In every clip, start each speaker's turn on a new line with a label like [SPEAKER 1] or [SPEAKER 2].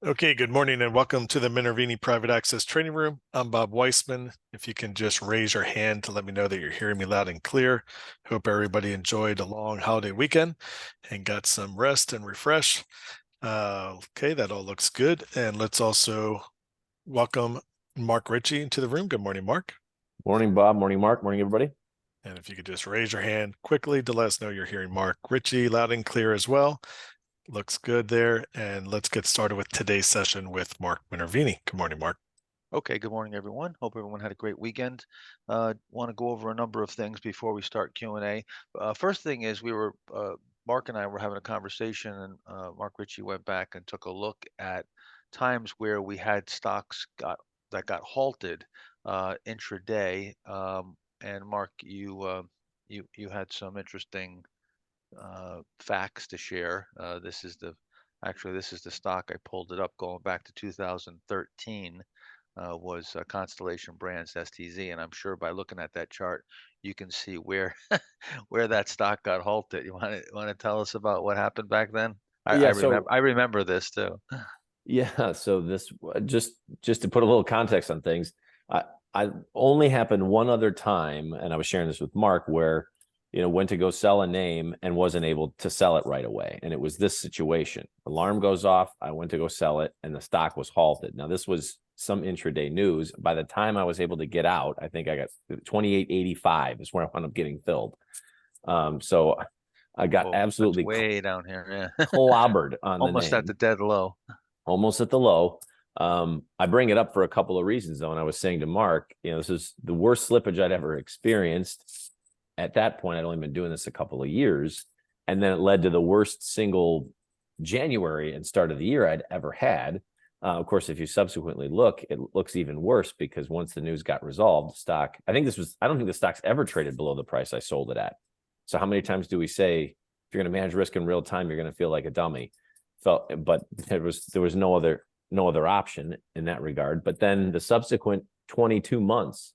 [SPEAKER 1] Okay, good morning and welcome to the Minervini Private Access Training Room. I'm Bob Weissman. If you can just raise your hand to let me know that you're hearing me loud and clear. Hope everybody enjoyed a long holiday weekend and got some rest and refresh. Okay, that all looks good. And let's also welcome Mark Ritchie into the room. Good morning, Mark.
[SPEAKER 2] Morning, Bob. Morning, Mark. Morning, everybody.
[SPEAKER 1] And if you could just raise your hand quickly to let us know you're hearing Mark Ritchie loud and clear as well. Looks good there. And let's get started with today's session with Mark Minervini. Good morning, Mark.
[SPEAKER 3] Okay, good morning, everyone. Hope everyone had a great weekend. Want to go over a number of things before we start Q&A. First thing is Mark and I were having a conversation, and Mark Ritchie went back and took a look at times where we had stocks that got halted intraday. And Mark, you had some interesting facts to share. This is the stock. I pulled it up going back to 2013. Was Constellation Brands STZ, and I'm sure by looking at that chart, you can see where where that stock got halted. You want to tell us about what happened back then? I
[SPEAKER 2] Yeah,
[SPEAKER 3] remember
[SPEAKER 2] so
[SPEAKER 3] I remember this too.
[SPEAKER 2] yeah, so this just to put a little context on things, I I only happened one other time, and I was sharing this with Mark, where went to go sell a name and wasn't able to sell it right away, and it was this situation. Alarm goes off. I went to go sell it, and the stock was halted. Now this was some intraday news. By the time I was able to get out, I think I got 28.85 is where I wound up getting filled. So I got
[SPEAKER 3] Oh, that's
[SPEAKER 2] absolutely
[SPEAKER 3] way down here. Yeah,
[SPEAKER 2] clobbered on the
[SPEAKER 3] almost at the
[SPEAKER 2] name,
[SPEAKER 3] dead low.
[SPEAKER 2] almost at the low. I bring it up for a couple of reasons, though. And I was saying to Mark, this is the worst slippage I'd ever experienced. At that point, I'd only been doing this a couple of years. And then it led to the worst single January and start of the year I'd ever had. Of course, if you subsequently look, it looks even worse because once the news got resolved, I don't think the stock's ever traded below the price I sold it at. So how many times do we say, if you're going to manage risk in real time, you're going to feel like a dummy? But there was no other option in that regard. But then the subsequent 22 months,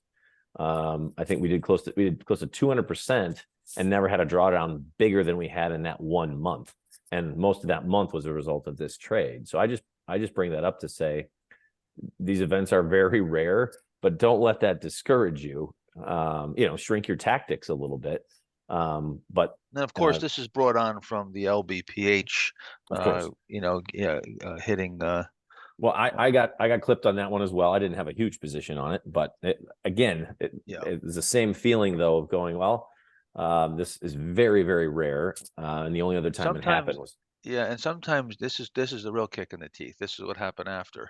[SPEAKER 2] I think we did close to 200% and never had a drawdown bigger than we had in that 1 month. And most of that month was a result of this trade. So I just bring that up to say these events are very rare, but don't let that discourage you. Shrink your tactics a little bit. But
[SPEAKER 3] And of course, this is brought on from the LBPH,
[SPEAKER 2] of course,
[SPEAKER 3] hitting.
[SPEAKER 2] well, I got clipped on that one as well. I didn't have a huge position on it, but
[SPEAKER 3] Yeah.
[SPEAKER 2] it was the same feeling though of going, well, this is very, very rare, and the only other time it happened
[SPEAKER 3] Sometimes,
[SPEAKER 2] was
[SPEAKER 3] yeah, and sometimes this is the real kick in the teeth. This is what happened after.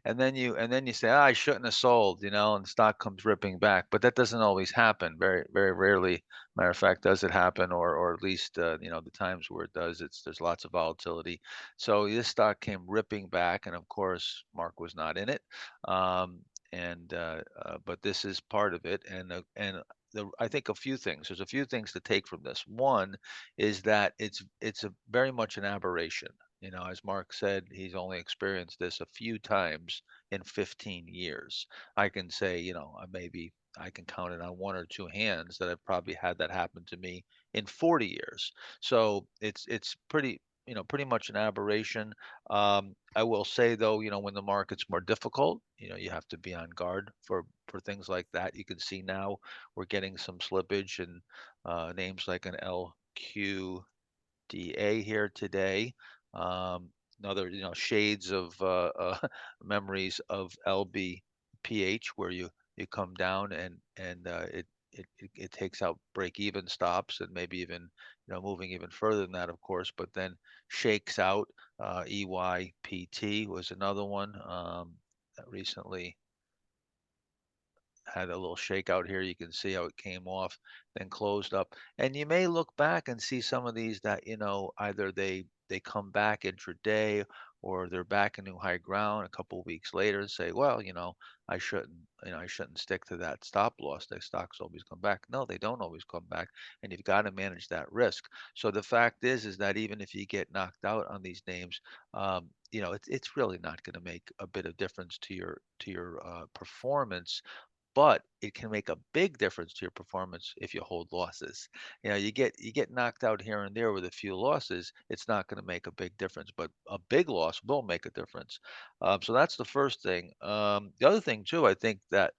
[SPEAKER 3] And then you say, I shouldn't have sold, and the stock comes ripping back. But that doesn't always happen. Very, very rarely. Matter of fact, does it happen, or at least the times where it does, there's lots of volatility. So this stock came ripping back, and of course, Mark was not in it. Um, but this is part of it, I think a few things. There's a few things to take from this. One is that it's a very much an aberration. As Mark said, he's only experienced this a few times in 15 years. I can say, maybe I can count it on one or two hands that I've probably had that happen to me in 40 years. So it's pretty much an aberration. I will say though, when the market's more difficult, you have to be on guard for things like that. You can see now we're getting some slippage in names like an LQDA here today. Another, shades of memories of LBPH, where you come down and it takes out break even stops, and maybe even moving even further than that, of course, but then shakes out. EYPT was another one that recently had a little shakeout here. You can see how it came off, then closed up. And you may look back and see some of these that, either they come back intraday, or they're back in new high ground a couple of weeks later and say, well, I shouldn't stick to that stop loss. The stocks always come back. No, they don't always come back. And you've got to manage that risk. So the fact is that even if you get knocked out on these names, it's really not going to make a bit of difference to your performance, but it can make a big difference to your performance if you hold losses. You get knocked out here and there with a few losses, it's not going to make a big difference, but a big loss will make a difference. So that's the first thing. The other thing too, I think that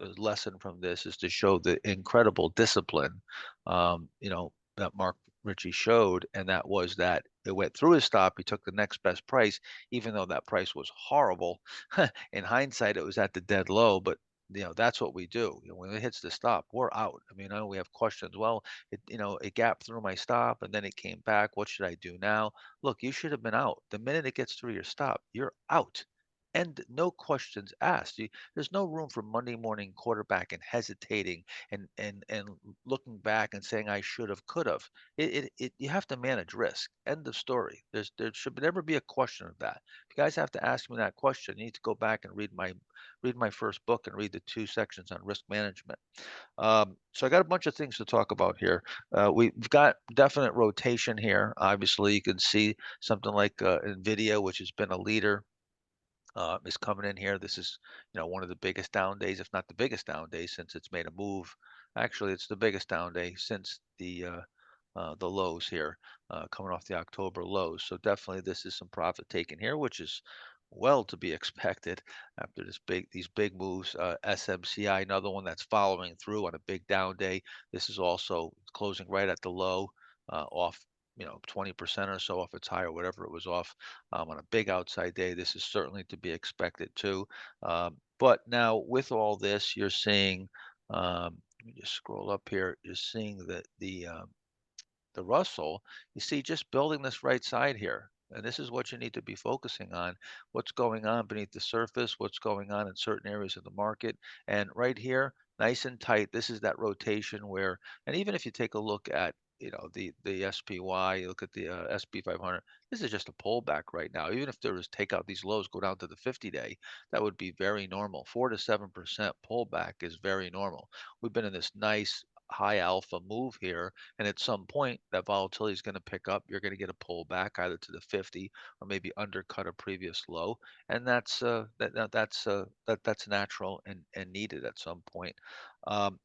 [SPEAKER 3] a lesson from this is to show the incredible discipline, that Mark Ritchie showed, and that was that it went through his stop. He took the next best price, even though that price was horrible. In hindsight, it was at the dead low, but that's what we do. When it hits the stop, we're out. I mean, I know we have questions. Well, it gapped through my stop and then it came back. What should I do now? Look, you should have been out. The minute it gets through your stop, you're out. And no questions asked. There's no room for Monday morning quarterback and hesitating and looking back and saying I should have, could have. You have to manage risk. End of story. There should never be a question of that. If you guys have to ask me that question, you need to go back and read my first book and read the 2 sections on risk management. So I got a bunch of things to talk about here. We've got definite rotation here. Obviously, you can see something like Nvidia, which has been a leader, is coming in here. This is, one of the biggest down days, if not the biggest down day, since it's made a move. Actually, it's the biggest down day since the lows here, coming off the October lows. So definitely, this is some profit taken here, which is well to be expected after these big moves. SMCI, another one that's following through on a big down day. This is also closing right at the low, off 20% or so off its high or whatever it was off, on a big outside day. This is certainly to be expected too. But now with all this, you're seeing, let me just scroll up here. You're seeing that the Russell, you see, just building this right side here. And this is what you need to be focusing on. What's going on beneath the surface, what's going on in certain areas of the market. And right here, nice and tight, this is that rotation where, and even if you take a look at, the SPY, you look at the SP 500, this is just a pullback right now. Even if there was take out these lows, go down to the 50-day, that would be very normal. 4 to 7% pullback is very normal. We've been in this nice high alpha move here, and at some point, that volatility is going to pick up. You're going to get a pullback either to the 50 or maybe undercut a previous low, and that's natural and needed at some point.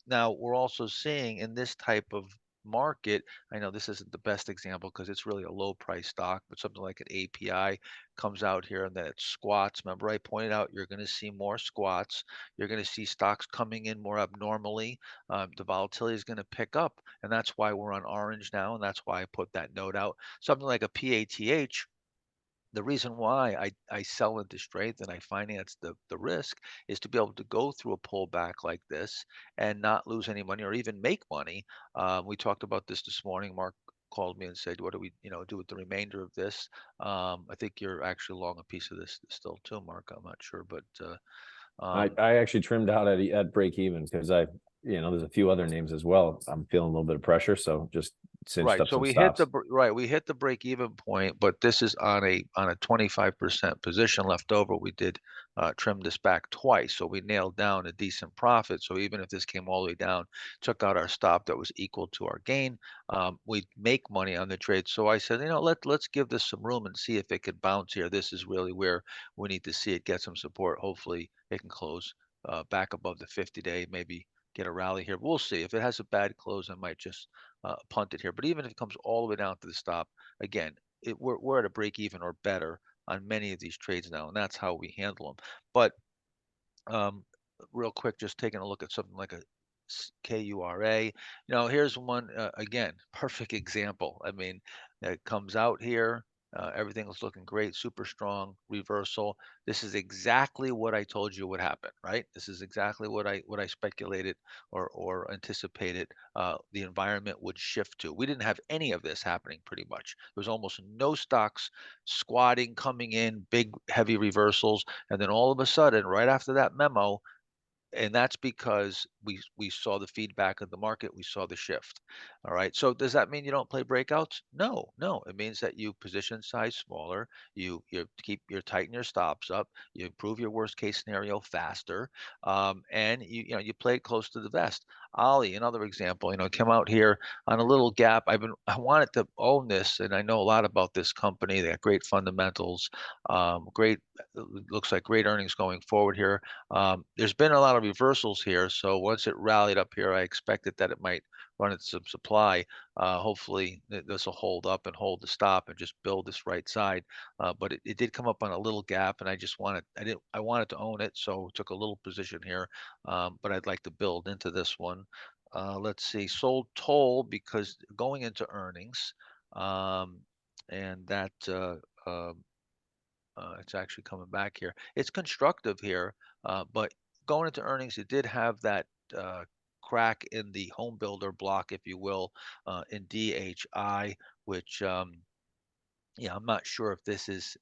[SPEAKER 3] Now we're also seeing in this type of market, I know this isn't the best example because it's really a low price stock, but something like an API comes out here and then it squats. Remember, I pointed out you're going to see more squats. You're going to see stocks coming in more abnormally. The volatility is going to pick up, and that's why we're on orange now, and that's why I put that note out. Something like a PATH, the reason why I sell into strength and I finance the risk is to be able to go through a pullback like this and not lose any money or even make money. We talked about this morning. Mark called me and said, "What do we, do with the remainder of this?" I think you're actually long a piece of this still too, Mark. I'm not sure, but
[SPEAKER 2] I actually trimmed out at break even because there's a few other names as well. I'm feeling a little bit of pressure, so just cinched
[SPEAKER 3] right.
[SPEAKER 2] up
[SPEAKER 3] So
[SPEAKER 2] some stops.
[SPEAKER 3] we hit the break even point, but this is on a 25% position left over. We did trim this back twice, so we nailed down a decent profit. So even if this came all the way down, took out our stop that was equal to our gain, we'd make money on the trade. So I said, let's give this some room and see if it could bounce here. This is really where we need to see it get some support. Hopefully, it can close back above the 50-day, maybe get a rally here. We'll see. If it has a bad close, I might just punt it here. But even if it comes all the way down to the stop, again, we're at a break even or better on many of these trades now, and that's how we handle them. But um, real quick, just taking a look at something like a KURA. Here's one again, perfect example. I mean, it comes out here. Everything is looking great, super strong reversal. This is exactly what I told you would happen, right? This is exactly what I speculated or anticipated the environment would shift to. We didn't have any of this happening pretty much. There was almost no stocks squatting, coming in, big heavy reversals, and then all of a sudden, right after that memo, and that's because we saw the feedback of the market, we saw the shift. All right. So does that mean you don't play breakouts? No, no. It means that you position size smaller, you tighten your stops up, you improve your worst case scenario faster, and you play it close to the vest. Ollie, another example, came out here on a little gap. I wanted to own this, and I know a lot about this company. They got great fundamentals, great, looks like great earnings going forward here. There's been a lot of reversals here, so once it rallied up here, I expected that it might run into some supply. Hopefully this will hold up and hold the stop and just build this right side. But it did come up on a little gap, and I wanted to own it, so took a little position here. But I'd like to build into this one. Let's see, sold Toll because going into earnings, and that it's actually coming back here. It's constructive here, but going into earnings, it did have that crack in the home builder block, if you will, in DHI, which yeah, I'm not sure if this is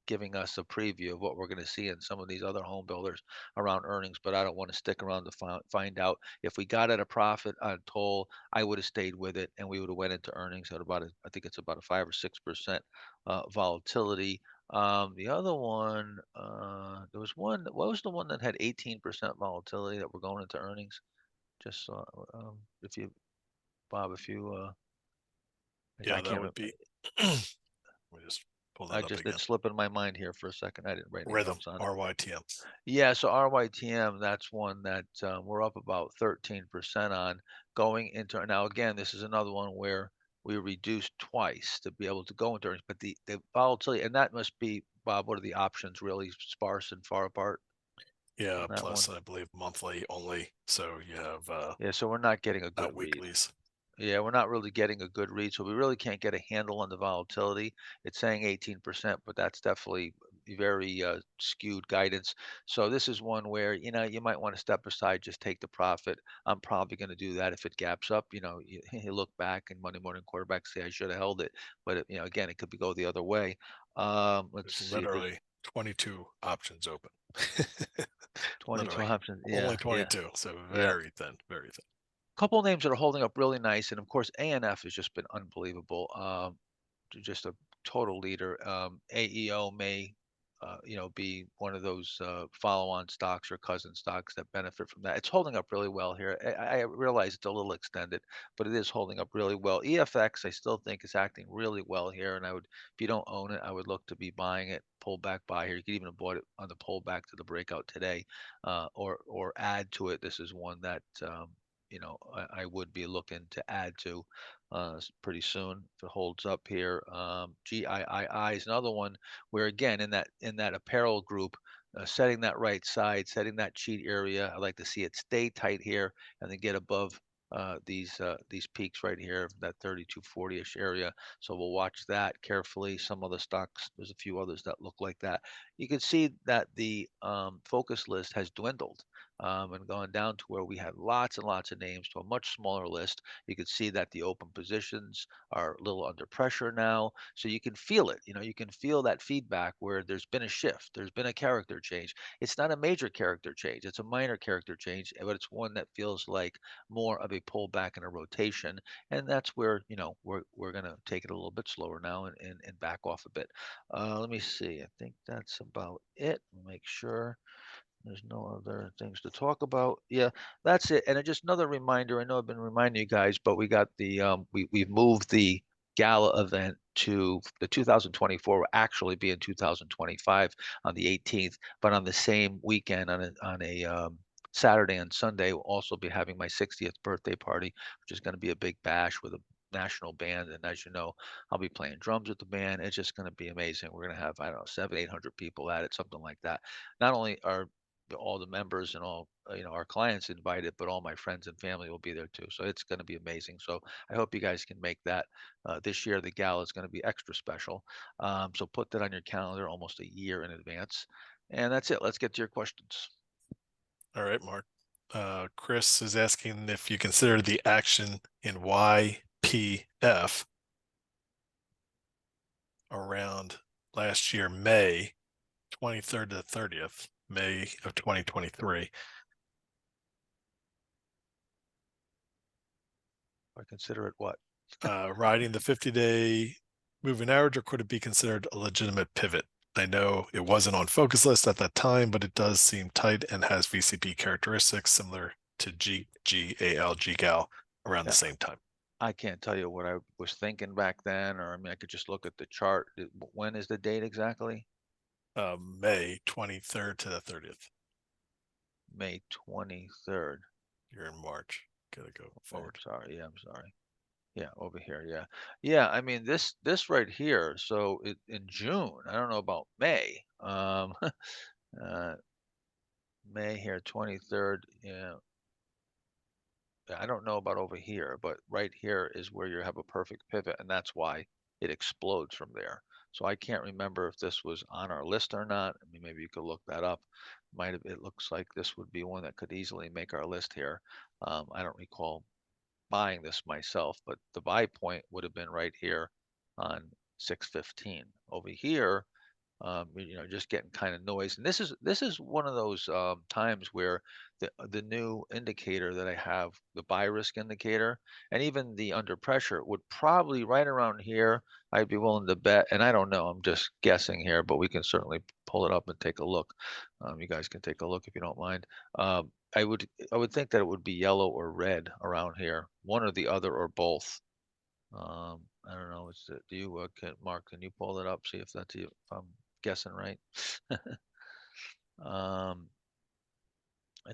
[SPEAKER 3] giving us a preview of what we're going to see in some of these other home builders around earnings, but I don't want to stick around to find out. If we got at a profit on Toll, I would have stayed with it, and we would have went into earnings at I think it's about a 5 or 6% volatility. The other one, there was one. What was the one that had 18% volatility that we're going into earnings? Just if you, Bob, if you,
[SPEAKER 1] Yeah,
[SPEAKER 3] I
[SPEAKER 1] that
[SPEAKER 3] can't
[SPEAKER 1] would
[SPEAKER 3] remember.
[SPEAKER 1] be. Let me just pull that up again.
[SPEAKER 3] It's slipping my mind here for a second. I didn't write any
[SPEAKER 1] Rhythm,
[SPEAKER 3] notes on it.
[SPEAKER 1] RYTM.
[SPEAKER 3] Yeah, so RYTM, that's one that we're up about 13% on going into. Now, again, this is another one where we reduced twice to be able to go into earnings, but the volatility, and that must be, Bob, what are the options really sparse and far apart
[SPEAKER 1] Yeah,
[SPEAKER 3] on that one?
[SPEAKER 1] plus I believe monthly only. So you have
[SPEAKER 3] Yeah, so we're not getting a
[SPEAKER 1] not
[SPEAKER 3] good read.
[SPEAKER 1] weeklies.
[SPEAKER 3] Yeah, we're not really getting a good read, so we really can't get a handle on the volatility. It's saying 18%, but that's definitely very skewed guidance. So this is one where, you might want to step aside, just take the profit. I'm probably going to do that if it gaps up. You look back and Monday morning quarterback say I should have held it, but again, it could go the other way. Let's
[SPEAKER 1] There's
[SPEAKER 3] see if there's
[SPEAKER 1] literally 22 options open.
[SPEAKER 3] 22
[SPEAKER 1] Literally.
[SPEAKER 3] options. Yeah,
[SPEAKER 1] Only
[SPEAKER 3] yeah,
[SPEAKER 1] 22. So
[SPEAKER 3] yeah.
[SPEAKER 1] very thin, very thin.
[SPEAKER 3] Couple names that are holding up really nice, and of course, ANF has just been unbelievable. Just a total leader. AEO may, be one of those follow-on stocks or cousin stocks that benefit from that. It's holding up really well here. I realize it's a little extended, but it is holding up really well. EFX, I still think is acting really well here, and if you don't own it, I would look to be buying it. Pull back buy here. You could even have bought it on the pullback to the breakout today, or add to it. This is one that I would be looking to add to pretty soon if it holds up here. GIII is another one where again in that apparel group, setting that right side, setting that cheat area. I like to see it stay tight here and then get above these peaks right here, that 3240-ish area. So we'll watch that carefully. Some other stocks, there's a few others that look like that. You can see that the focus list has dwindled. And gone down to where we had lots and lots of names to a much smaller list. You can see that the open positions are a little under pressure now. So you can feel it. You can feel that feedback where there's been a shift, there's been a character change. It's not a major character change, it's a minor character change, but it's one that feels like more of a pullback and a rotation. And that's where, we're going to take it a little bit slower now and back off a bit. Let me see. I think that's about it. Make sure. There's no other things to talk about. Yeah, that's it. And just another reminder. I know I've been reminding you guys, but we got we've moved the gala event to the 2024 will actually be in 2025 on the 18th, but on the same weekend on a Saturday and Sunday, we'll also be having my 60th birthday party, which is going to be a big bash with a national band. And as you know, I'll be playing drums with the band. It's just going to be amazing. We're going to have, I don't know, 700-800 people at it, something like that. Not only are all the members and all our clients invited, but all my friends and family will be there too. So it's going to be amazing. So I hope you guys can make that. This year the gala is going to be extra special. So put that on your calendar almost a year in advance. And that's it. Let's get to your questions.
[SPEAKER 1] All right, Mark. Chris is asking if you consider the action in YPF around last year, May 23rd to 30th, May of 2023.
[SPEAKER 3] I consider it what?
[SPEAKER 1] Riding the 50-day moving average, or could it be considered a legitimate pivot? I know it wasn't on focus list at that time, but it does seem tight and has VCP characteristics similar to GGAL around the
[SPEAKER 3] Yeah.
[SPEAKER 1] same time.
[SPEAKER 3] I can't tell you what I was thinking back then, or I mean, I could just look at the chart. When is the date exactly?
[SPEAKER 1] May 23rd to the 30th.
[SPEAKER 3] May 23rd.
[SPEAKER 1] You're in March. Gotta go forward.
[SPEAKER 3] Sorry. Yeah, I'm sorry. Yeah, over here. Yeah. Yeah. I mean, this right here. So in June, I don't know about May. May here, 23rd. Yeah. I don't know about over here, but right here is where you have a perfect pivot, and that's why it explodes from there. So I can't remember if this was on our list or not. I mean, maybe you could look that up. Might have, it looks like this would be one that could easily make our list here. I don't recall buying this myself, but the buy point would have been right here on 615. Over here, just getting kind of noise. And this is one of those times where the new indicator that I have, the buy risk indicator, and even the under pressure would probably right around here. I'd be willing to bet, and I don't know. I'm just guessing here, but we can certainly pull it up and take a look. You guys can take a look if you don't mind. I would think that it would be yellow or red around here, one or the other or both. I don't know. Do you Mark? Can you pull it up? See if that's if I'm guessing right. I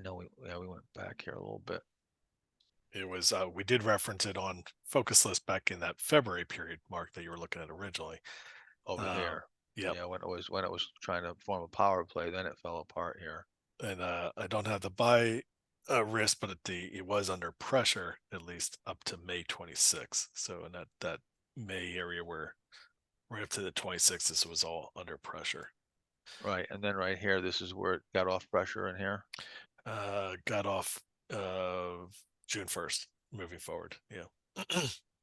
[SPEAKER 3] know we went back here a little bit.
[SPEAKER 1] It was we did reference it on Focus List back in that February period, Mark, that you were looking at originally.
[SPEAKER 3] Over here.
[SPEAKER 1] Yep.
[SPEAKER 3] Yeah, when it was trying to form a power play, then it fell apart here.
[SPEAKER 1] And I don't have the buy risk, but it was under pressure at least up to May 26th. So in that May area where right up to the 26th, this was all under pressure.
[SPEAKER 3] Right, and then right here, this is where it got off pressure in here.
[SPEAKER 1] Got off June 1st, moving forward. Yeah.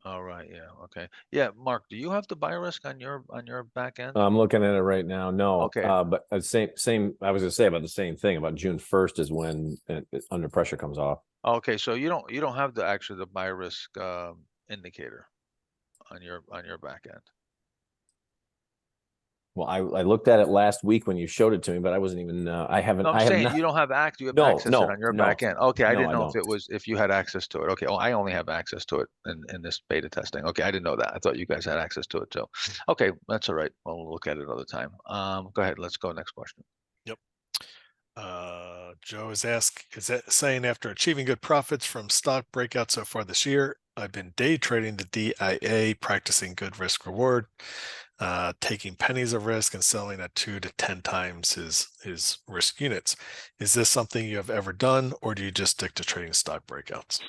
[SPEAKER 3] All right, yeah, okay. Yeah, Mark, do you have the buy risk on your back end?
[SPEAKER 2] I'm looking at it right now. No,
[SPEAKER 3] Okay.
[SPEAKER 2] but same. I was gonna say about the same thing. About June 1st is when under pressure comes off.
[SPEAKER 3] Okay, so you don't have the buy risk indicator on your back end.
[SPEAKER 2] Well, I looked at it last week when you showed it to me, but I wasn't even. I haven't.
[SPEAKER 3] No, I'm
[SPEAKER 2] I have
[SPEAKER 3] saying
[SPEAKER 2] not.
[SPEAKER 3] you don't have you have
[SPEAKER 2] No,
[SPEAKER 3] access to it
[SPEAKER 2] no,
[SPEAKER 3] on your
[SPEAKER 2] no.
[SPEAKER 3] back end. Okay, I
[SPEAKER 2] No,
[SPEAKER 3] didn't
[SPEAKER 2] I
[SPEAKER 3] know if
[SPEAKER 2] don't.
[SPEAKER 3] it was if you had access to it. Okay, oh, I only have access to it in this beta testing. Okay, I didn't know that. I thought you guys had access to it too. Okay, that's all right. Well, we'll look at it another time. Go ahead. Let's go next question.
[SPEAKER 1] Yep. Joe is saying after achieving good profits from stock breakouts so far this year, I've been day trading the DIA, practicing good risk reward, taking pennies of risk and selling at 2 to 10 times his risk units. Is this something you have ever done, or do you just stick to trading stock breakouts?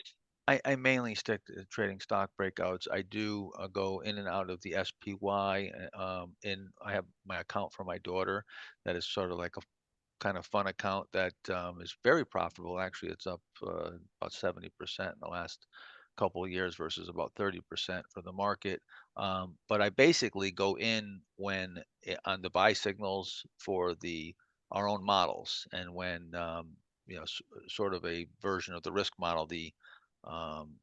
[SPEAKER 3] I mainly stick to trading stock breakouts. I do go in and out of the SPY. I have my account for my daughter that is sort of like a kind of fun account that is very profitable. Actually, it's up about 70% in the last couple of years versus about 30% for the market. But I basically go in when on the buy signals for our own models, and when sort of a version of the risk model, um,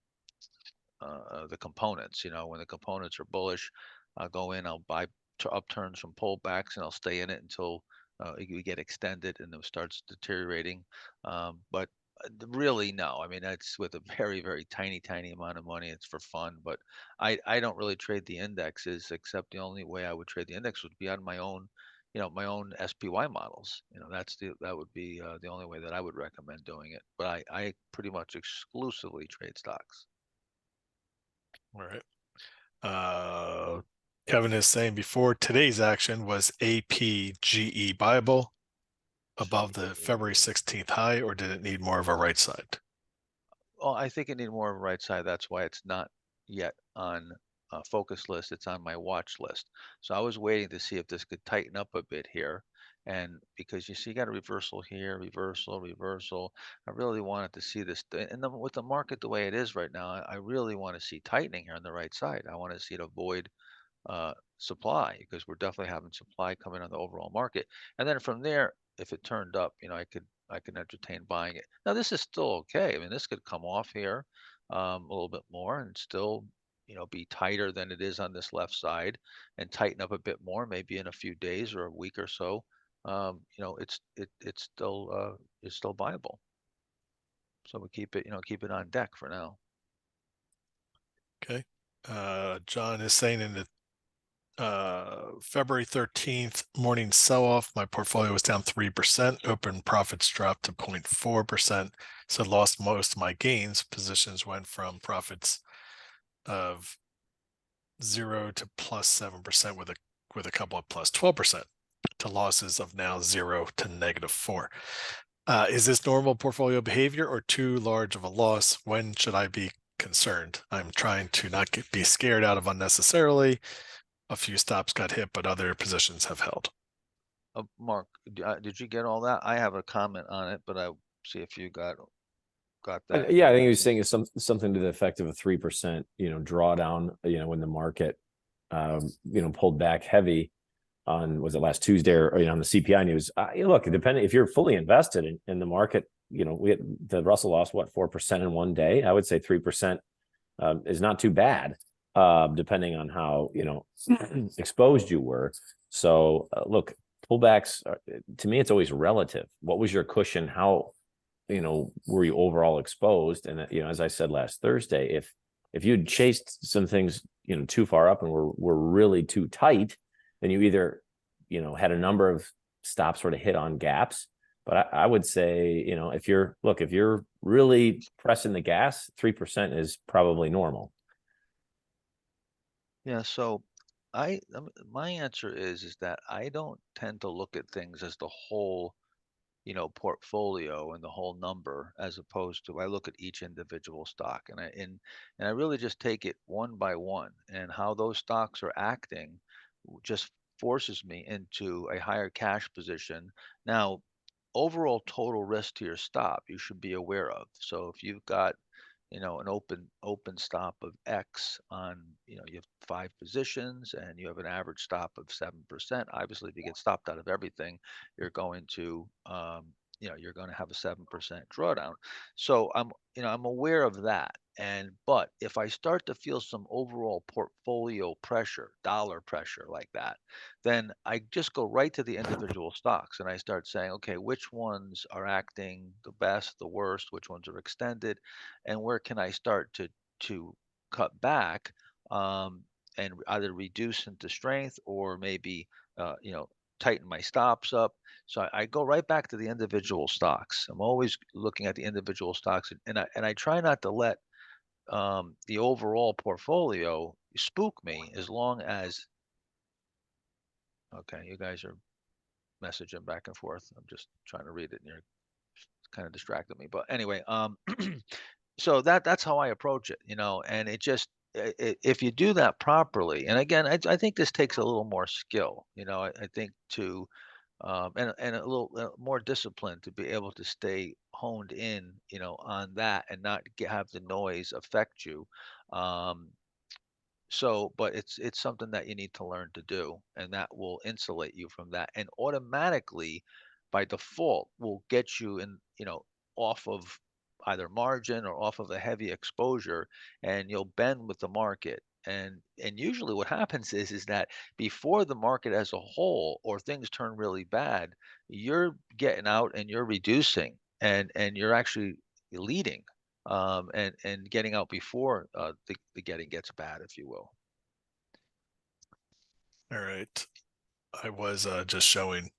[SPEAKER 3] the components. When the components are bullish, I'll go in, I'll buy upturns from pullbacks, and I'll stay in it until we get extended and it starts deteriorating. But really, no. I mean, that's with a very, very tiny, tiny amount of money. It's for fun, but I don't really trade the indexes, except the only way I would trade the index would be on my own. My own SPY models. That would be the only way that I would recommend doing it. But I pretty much exclusively trade stocks.
[SPEAKER 1] All right. Kevin is saying before today's action was APGE buyable above the February 16th high, or did it need more of a right side?
[SPEAKER 3] Well, I think it need more of a right side. That's why it's not yet on a focus list. It's on my watch list. So I was waiting to see if this could tighten up a bit here. And because you see, you got a reversal here, reversal, reversal. I really wanted to see this. And then with the market the way it is right now, I really want to see tightening here on the right side. I want to see it avoid supply, because we're definitely having supply coming on the overall market. And then from there, if it turned up, I could entertain buying it. Now this is still okay. I mean, this could come off here a little bit more and still be tighter than it is on this left side, and tighten up a bit more maybe in a few days or a week or so. It's still viable. So we keep it, keep it on deck for now.
[SPEAKER 1] Okay. John is saying in the February 13th morning sell-off, my portfolio was down 3%. Open profits dropped to 0.4%. So lost most of my gains. Positions went from profits of 0 to plus 7% with a couple of plus 12% to losses of now 0 to -4. Is this normal portfolio behavior or too large of a loss? When should I be concerned? I'm trying to not be scared out of unnecessarily. A few stops got hit, but other positions have held.
[SPEAKER 3] Mark, did you get all that? I have a comment on it, but I see if you got that.
[SPEAKER 2] Yeah, I think he was saying something to the effect of a 3%, drawdown, when the market, pulled back heavy on, was it last Tuesday or on the CPI news? Look, depending if you're fully invested in the market, the Russell lost what 4% in one day. I would say 3% is not too bad, depending on how exposed you were. So look, pullbacks to me, it's always relative. What was your cushion? How were you overall exposed? And as I said last Thursday, if you'd chased some things too far up and were really too tight, then you either had a number of stops sort of hit on gaps. But I would say if you're really pressing the gas, 3% is probably normal.
[SPEAKER 3] Yeah, so my answer is that I don't tend to look at things as the whole, portfolio and the whole number, as opposed to I look at each individual stock, and I really just take it one by one, and how those stocks are acting just forces me into a higher cash position. Now, overall total risk to your stop, you should be aware of. So if you've got an open stop of X on, you have 5 positions and you have an average stop of 7%. Obviously, if you get stopped out of everything, you're going to, you're going to have a 7% drawdown. So I'm aware of that. But if I start to feel some overall portfolio pressure, dollar pressure like that, then I just go right to the individual stocks and I start saying, okay, which ones are acting the best, the worst, which ones are extended, and where can I start to cut back, and either reduce into strength or maybe tighten my stops up. So I go right back to the individual stocks. I'm always looking at the individual stocks, and I try not to let the overall portfolio spook me, as long as okay, you guys are messaging back and forth. I'm just trying to read it, and you're kind of distracted me. But anyway, so that's how I approach it, and it just if you do that properly, and again, I think this takes a little more skill, I think to and a little more discipline to be able to stay honed in, on that and not have the noise affect you. Um, but it's something that you need to learn to do, and that will insulate you from that, and automatically, by default, will get you in, off of either margin or off of a heavy exposure, and you'll bend with the market. And usually what happens is that before the market as a whole or things turn really bad, you're getting out and you're reducing, and you're actually leading, and getting out before the getting gets bad, if you will.
[SPEAKER 1] All right. I was just showing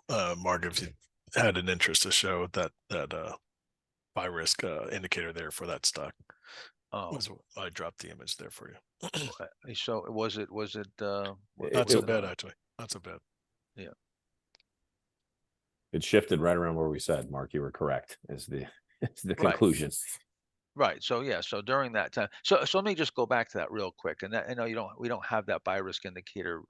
[SPEAKER 1] Mark, if you had an interest, to show that buy risk indicator there for that stock.
[SPEAKER 3] Oh,
[SPEAKER 1] I dropped the image there for you.
[SPEAKER 3] so was it
[SPEAKER 1] Not so bad, actually. Not so bad.
[SPEAKER 3] Yeah.
[SPEAKER 2] It shifted right around where we said, Mark, you were correct, is the
[SPEAKER 3] Right.
[SPEAKER 2] conclusion.
[SPEAKER 3] Right. So yeah. So during that time, so let me just go back to that real quick. And that, I know we don't have that buy risk indicator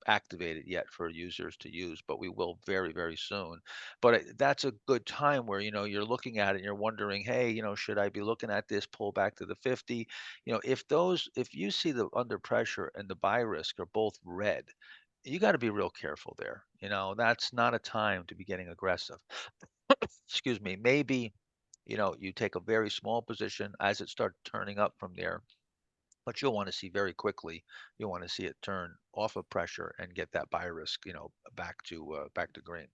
[SPEAKER 3] activated yet for users to use, but we will very, very soon. But that's a good time where you're looking at it and you're wondering, hey, should I be looking at this pull back to the 50? If you see the under pressure and the buy risk are both red, you got to be real careful there. That's not a time to be getting aggressive. Excuse me. Maybe you take a very small position as it starts turning up from there, but you'll want to see very quickly, you'll want to see it turn off of pressure and get that buy risk, back to green.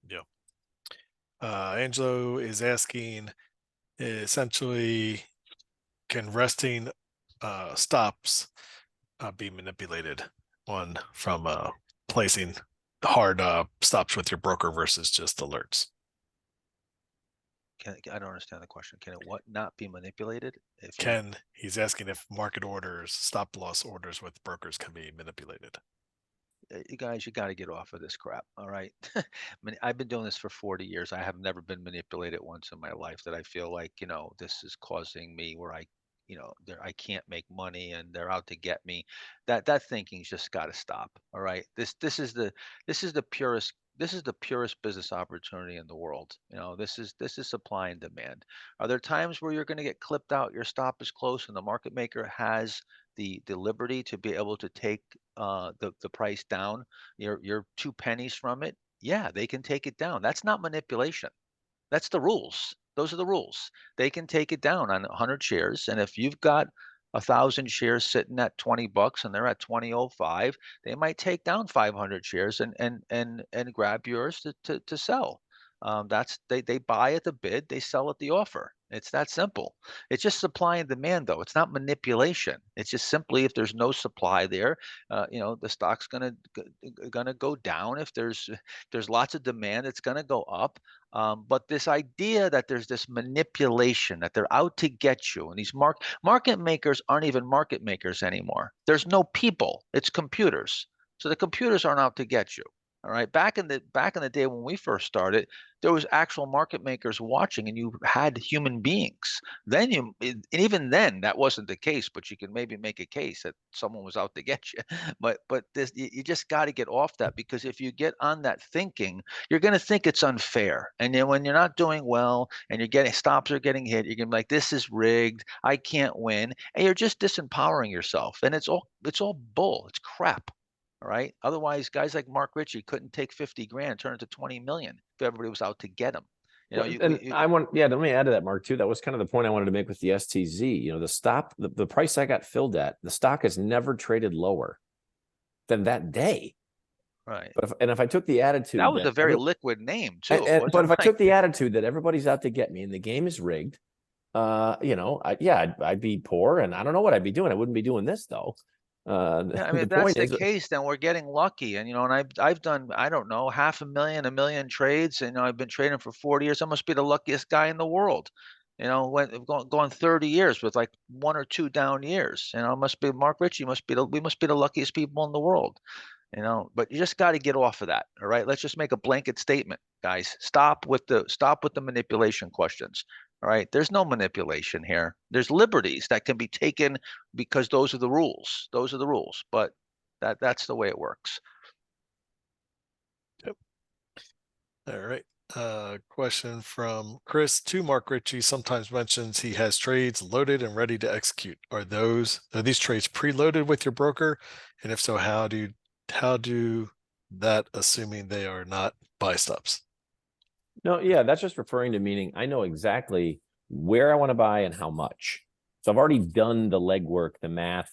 [SPEAKER 1] Yeah. Angelo is asking essentially, can resting stops be manipulated on from placing hard stops with your broker versus just alerts?
[SPEAKER 3] I don't understand the question. Can it what not be manipulated? If you
[SPEAKER 1] He's asking if market orders, stop loss orders with brokers can be manipulated.
[SPEAKER 3] you guys, you got to get off of this crap. All right. I mean, I've been doing this for 40 years. I have never been manipulated once in my life that I feel like, this is causing me where I can't make money and they're out to get me. That thinking's just got to stop. All right. This is the purest business opportunity in the world. This is supply and demand. Are there times where you're going to get clipped out, your stop is close and the market maker has the liberty to be able to take the price down, you're 2 pennies from it? Yeah, they can take it down. That's not manipulation. That's the rules. Those are the rules. They can take it down on 100 shares, and if you've got 1,000 shares sitting at $20 and they're at 20.05, they might take down 500 shares and grab yours to sell. They buy at the bid, they sell at the offer. It's that simple. It's just supply and demand, though. It's not manipulation. It's just simply if there's no supply there, the stock's gonna go down. If there's lots of demand, it's gonna go up. But this idea that there's this manipulation, that they're out to get you, and these market makers aren't even market makers anymore. There's no people, it's computers. So the computers aren't out to get you. All right. Back in the day when we first started, there was actual market makers watching, and you had human beings. And even then, that wasn't the case. But you can maybe make a case that someone was out to get you. But this, you just got to get off that, because if you get on that thinking, you're going to think it's unfair. And then when you're not doing well and stops are getting hit, you're going to be like, this is rigged. I can't win. And you're just disempowering yourself. And it's all bull. It's crap. All right. Otherwise, guys like Mark Ritchie couldn't take 50 grand, turn it to 20 million if everybody was out to get him.
[SPEAKER 2] And let me add to that, Mark, too. That was kind of the point I wanted to make with the STZ. The price I got filled at, the stock has never traded lower than that day.
[SPEAKER 3] Right.
[SPEAKER 2] But if I took the attitude
[SPEAKER 3] that was a very liquid name too.
[SPEAKER 2] But if I took the attitude that everybody's out to get me and the game is rigged, I'd be poor, and I don't know what I'd be doing. I wouldn't be doing this though.
[SPEAKER 3] Yeah, I mean, if that's the case, then we're getting lucky. And I've done, I don't know, 500,000, 1,000,000 trades, and I've been trading for 40 years. I must be the luckiest guy in the world. Going 30 years with like 1 or 2 down years. Must be Mark Ritchie. We must be the luckiest people in the world. But you just got to get off of that. All right, let's just make a blanket statement, guys. Stop with the manipulation questions. All right, there's no manipulation here. There's liberties that can be taken because those are the rules. Those are the rules. But that's the way it works.
[SPEAKER 1] Yep. All right. Question from Chris to Mark Ritchie. Sometimes mentions he has trades loaded and ready to execute. Are these trades preloaded with your broker? And if so, how do that, assuming they are not buy stops?
[SPEAKER 2] No, yeah, that's just referring to meaning I know exactly where I want to buy and how much. So I've already done the legwork, the math.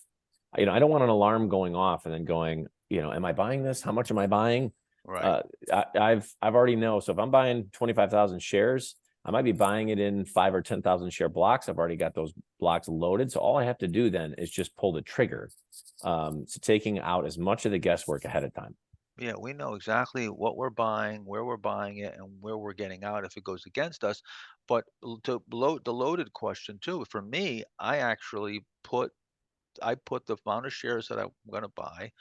[SPEAKER 2] I don't want an alarm going off and then going, am I buying this? How much am I buying?
[SPEAKER 3] Right.
[SPEAKER 2] I've already know. So if I'm buying 25,000 shares, I might be buying it in 5 or 10,000 share blocks. I've already got those blocks loaded. So all I have to do then is just pull the trigger. So taking out as much of the guesswork ahead of time.
[SPEAKER 3] Yeah, we know exactly what we're buying, where we're buying it, and where we're getting out if it goes against us. But to load the loaded question too, for me, I put the amount of shares that I'm going to buy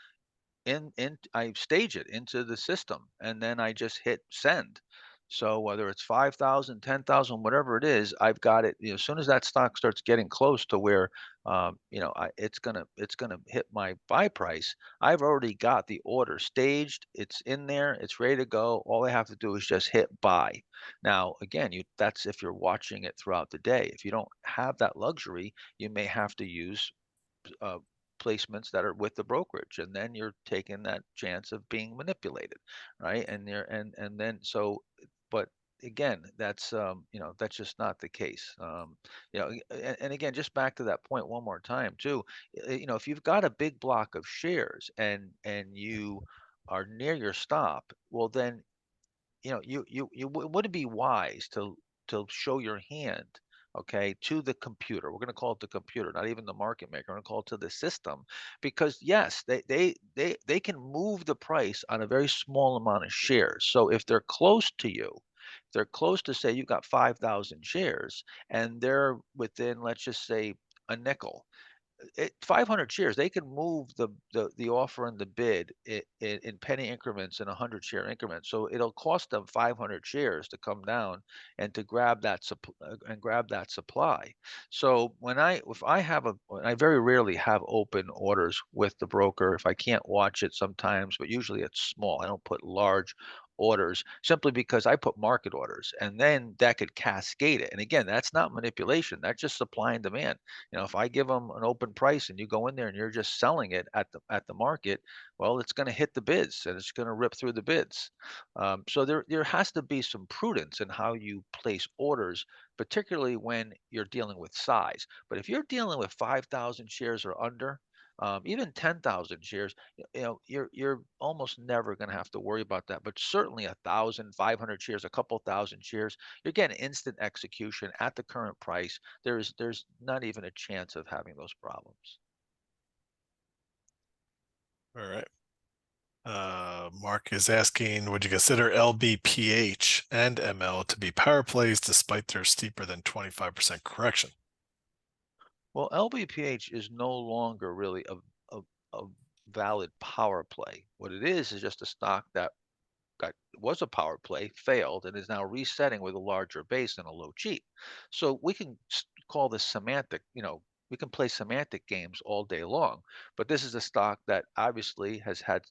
[SPEAKER 3] I stage it into the system, and then I just hit send. So whether it's 5,000, 10,000, whatever it is, I've got it. As soon as that stock starts getting close to where, it's gonna hit my buy price, I've already got the order staged. It's in there. It's ready to go. All I have to do is just hit buy. Now, again, that's if you're watching it throughout the day. If you don't have that luxury, you may have to use placements that are with the brokerage, and then you're taking that chance of being manipulated, right? But again, that's just not the case. And again, just back to that point one more time too. If you've got a big block of shares and you are near your stop, well then would it be wise to show your hand, okay, to the computer? We're going to call it the computer, not even the market maker. We're going to call it to the system, because yes, they can move the price on a very small amount of shares. So if they're close to you, if they're close to, say, you've got 5,000 shares and they're within, let's just say, a nickel, 500 shares, they can move the offer and the bid in penny increments in 100-share increments. So it'll cost them 500 shares to come down and to grab that supply. So if I have I very rarely have open orders with the broker. If I can't watch it sometimes, but usually it's small. I don't put large orders simply because I put market orders, and then that could cascade it. And again, that's not manipulation. That's just supply and demand. If I give them an open price and you go in there and you're just selling it at the market, well, it's going to hit the bids and it's going to rip through the bids. So there has to be some prudence in how you place orders, particularly when you're dealing with size. But if you're dealing with 5,000 shares or under, even 10,000 shares, you're almost never going to have to worry about that. But certainly 1,500 shares, a couple thousand shares, you're getting instant execution at the current price. There's not even a chance of having those problems.
[SPEAKER 1] All right. Mark is asking, would you consider LBPH and ML to be power plays despite their steeper than 25% correction?
[SPEAKER 3] Well, LBPH is no longer really a valid power play. What it is just a stock that was a power play, failed, and is now resetting with a larger base and a low cheap. So we can call this semantic, we can play semantic games all day long, but this is a stock that obviously has had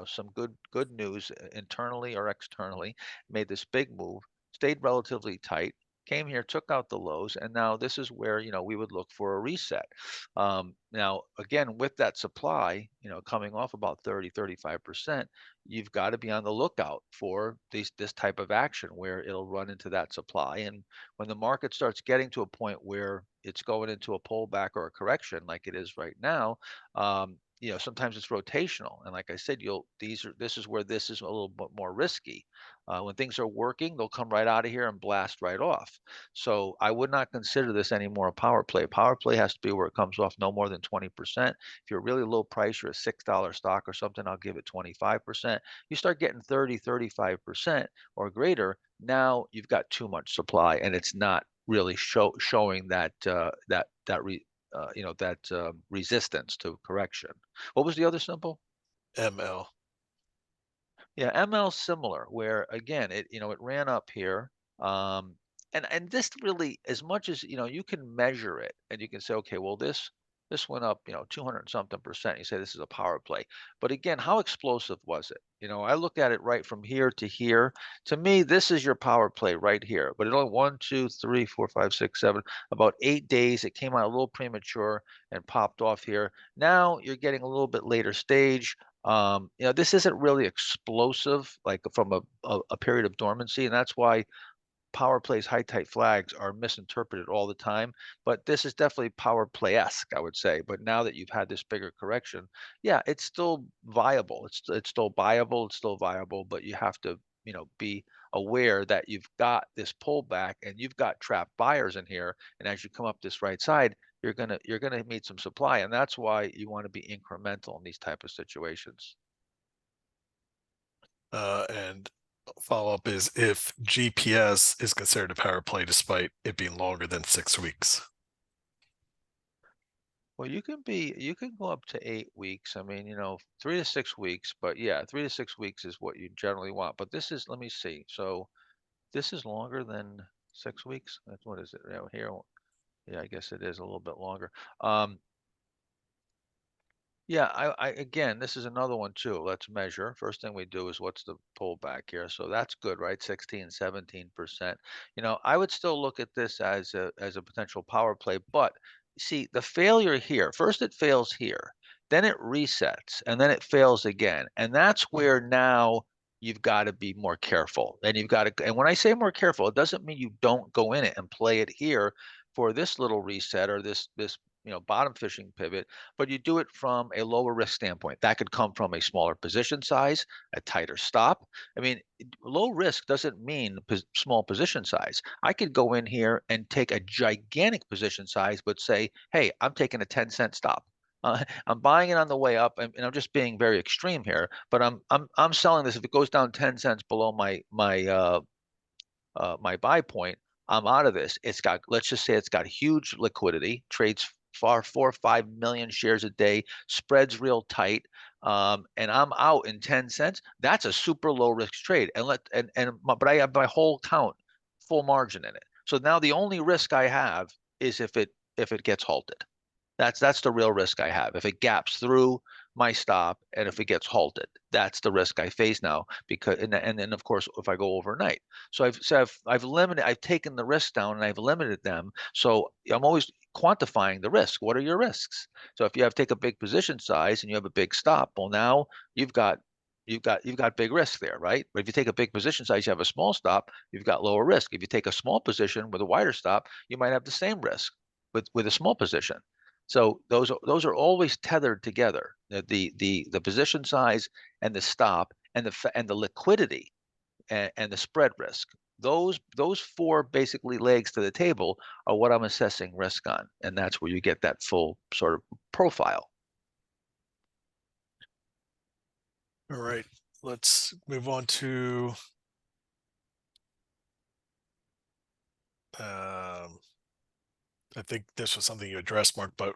[SPEAKER 3] some good news internally or externally, made this big move, stayed relatively tight, came here, took out the lows, and now this is where we would look for a reset. Now again, with that supply coming off about 30-35%, you've got to be on the lookout for this type of action where it'll run into that supply. And when the market starts getting to a point where it's going into a pullback or a correction like it is right now, sometimes it's rotational, and like I said, this is where this is a little bit more risky. When things are working, they'll come right out of here and blast right off. So I would not consider this anymore a power play. Power play has to be where it comes off no more than 20%. If you're really low price, you're a $6 stock or something, I'll give it 25%. You start getting 30-35% or greater, now you've got too much supply, and it's not really showing that resistance to correction. What was the other symbol?
[SPEAKER 1] ML.
[SPEAKER 3] Yeah, ML similar, where again it ran up here, and this really, as much as you can measure it and you can say, okay, well this went up 200 and something percent. You say this is a power play, but again, how explosive was it? I look at it right from here to here. To me, this is your power play right here. But it only 1, 2, 3, 4, 5, 6, 7, about 8 days. It came out a little premature and popped off here. Now you're getting a little bit later stage. This isn't really explosive, like from a period of dormancy, and that's why power plays, high tight flags are misinterpreted all the time. But this is definitely power play-esque, I would say. But now that you've had this bigger correction, yeah, it's still viable. It's still viable. It's still viable. But you have to be aware that you've got this pullback and you've got trapped buyers in here. And as you come up this right side, you're gonna meet some supply, and that's why you want to be incremental in these type of situations.
[SPEAKER 1] And follow up is if GPS is considered a power play despite it being longer than 6 weeks.
[SPEAKER 3] Well, you can go up to 8 weeks. I mean, 3 to 6 weeks, but yeah, 3 to 6 weeks is what you generally want. But this is, let me see. So this is longer than 6 weeks. That's, what is it here? Yeah, I guess it is a little bit longer. Yeah, again, this is another one too. Let's measure. First thing we do is what's the pullback here. So that's good, right? 16, 17%. I would still look at this as a potential power play, but see the failure here. First it fails here, then it resets, and then it fails again. And that's where now you've got to be more careful. And and when I say more careful, it doesn't mean you don't go in it and play it here for this little reset or this bottom fishing pivot, but you do it from a lower risk standpoint. That could come from a smaller position size, a tighter stop. I mean, low risk doesn't mean small position size. I could go in here and take a gigantic position size, but say, hey, I'm taking a 10-cent stop. I'm buying it on the way up, and I'm just being very extreme here. But I'm selling this if it goes down 10 cents below my buy point. I'm out of this. It's got, let's just say it's got huge liquidity, trades 4 or 5 million shares a day, spreads real tight, and I'm out in 10 cents. That's a super low risk trade. But I have my whole count full margin in it. So now the only risk I have is if it gets halted. That's the real risk I have. If it gaps through my stop and if it gets halted, that's the risk I face now. Because and then of course if I go overnight, so I've taken the risk down and I've limited them. So I'm always quantifying the risk. What are your risks? So if you have take a big position size and you have a big stop, well now you've got big risk there, right? But if you take a big position size, you have a small stop, you've got lower risk. If you take a small position with a wider stop, you might have the same risk with a small position. So those are always tethered together. The position size and the stop and the liquidity and the spread risk. Those 4 basically legs to the table are what I'm assessing risk on, and that's where you get that full sort of profile.
[SPEAKER 1] All right, let's move on to I think this was something you addressed, Mark, but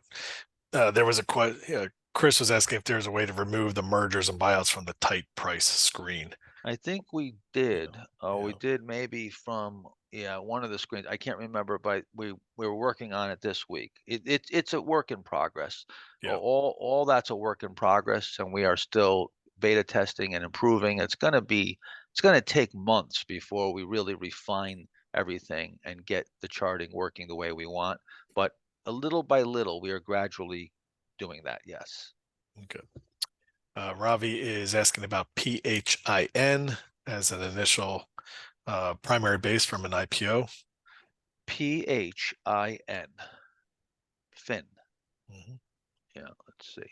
[SPEAKER 1] there was a question. Chris was asking if there's a way to remove the mergers and buyouts from the tight price screen.
[SPEAKER 3] I think we did. We
[SPEAKER 1] yeah.
[SPEAKER 3] did maybe from one of the screens. I can't remember, but we were working on it this week. It's a work in progress.
[SPEAKER 1] Yeah.
[SPEAKER 3] All that's a work in progress, and we are still beta testing and improving. It's going to take months before we really refine everything and get the charting working the way we want. But a little by little, we are gradually doing that. Yes.
[SPEAKER 1] Okay. Ravi is asking about PHIN as an initial primary base from an IPO.
[SPEAKER 3] PHIN. Fin.
[SPEAKER 1] Mhm.
[SPEAKER 3] Yeah, let's see.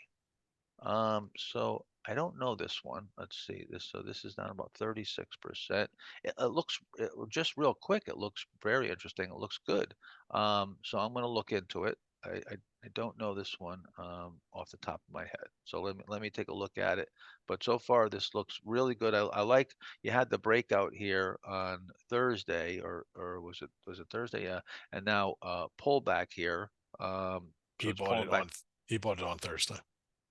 [SPEAKER 3] So I don't know this one. Let's see this. So this is down about 36%. It looks just real quick. It looks very interesting. It looks good. So I'm going to look into it. I don't know this one off the top of my head. So let me take a look at it. But so far this looks really good. I like you had the breakout here on Thursday or was it Thursday? Yeah. And now pullback here. So
[SPEAKER 1] He
[SPEAKER 3] it's
[SPEAKER 1] bought
[SPEAKER 3] pulling
[SPEAKER 1] it
[SPEAKER 3] back.
[SPEAKER 1] on Thursday.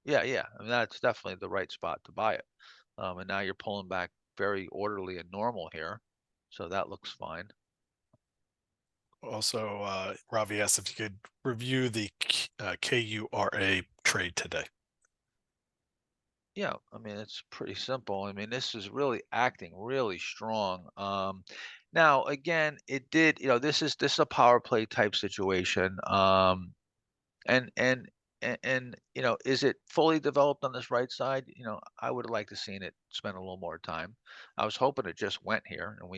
[SPEAKER 3] Yeah, yeah. I mean, that's definitely the right spot to buy it. And now you're pulling back very orderly and normal here. So that looks fine.
[SPEAKER 1] Also, Ravi asked if you could review the KURA trade today.
[SPEAKER 3] Yeah, I mean, it's pretty simple. I mean, this is really acting really strong. Now again, it did, this is a power play type situation. And and is it fully developed on this right side? I would have liked to seen it spend a little more time. I was hoping it just went here, and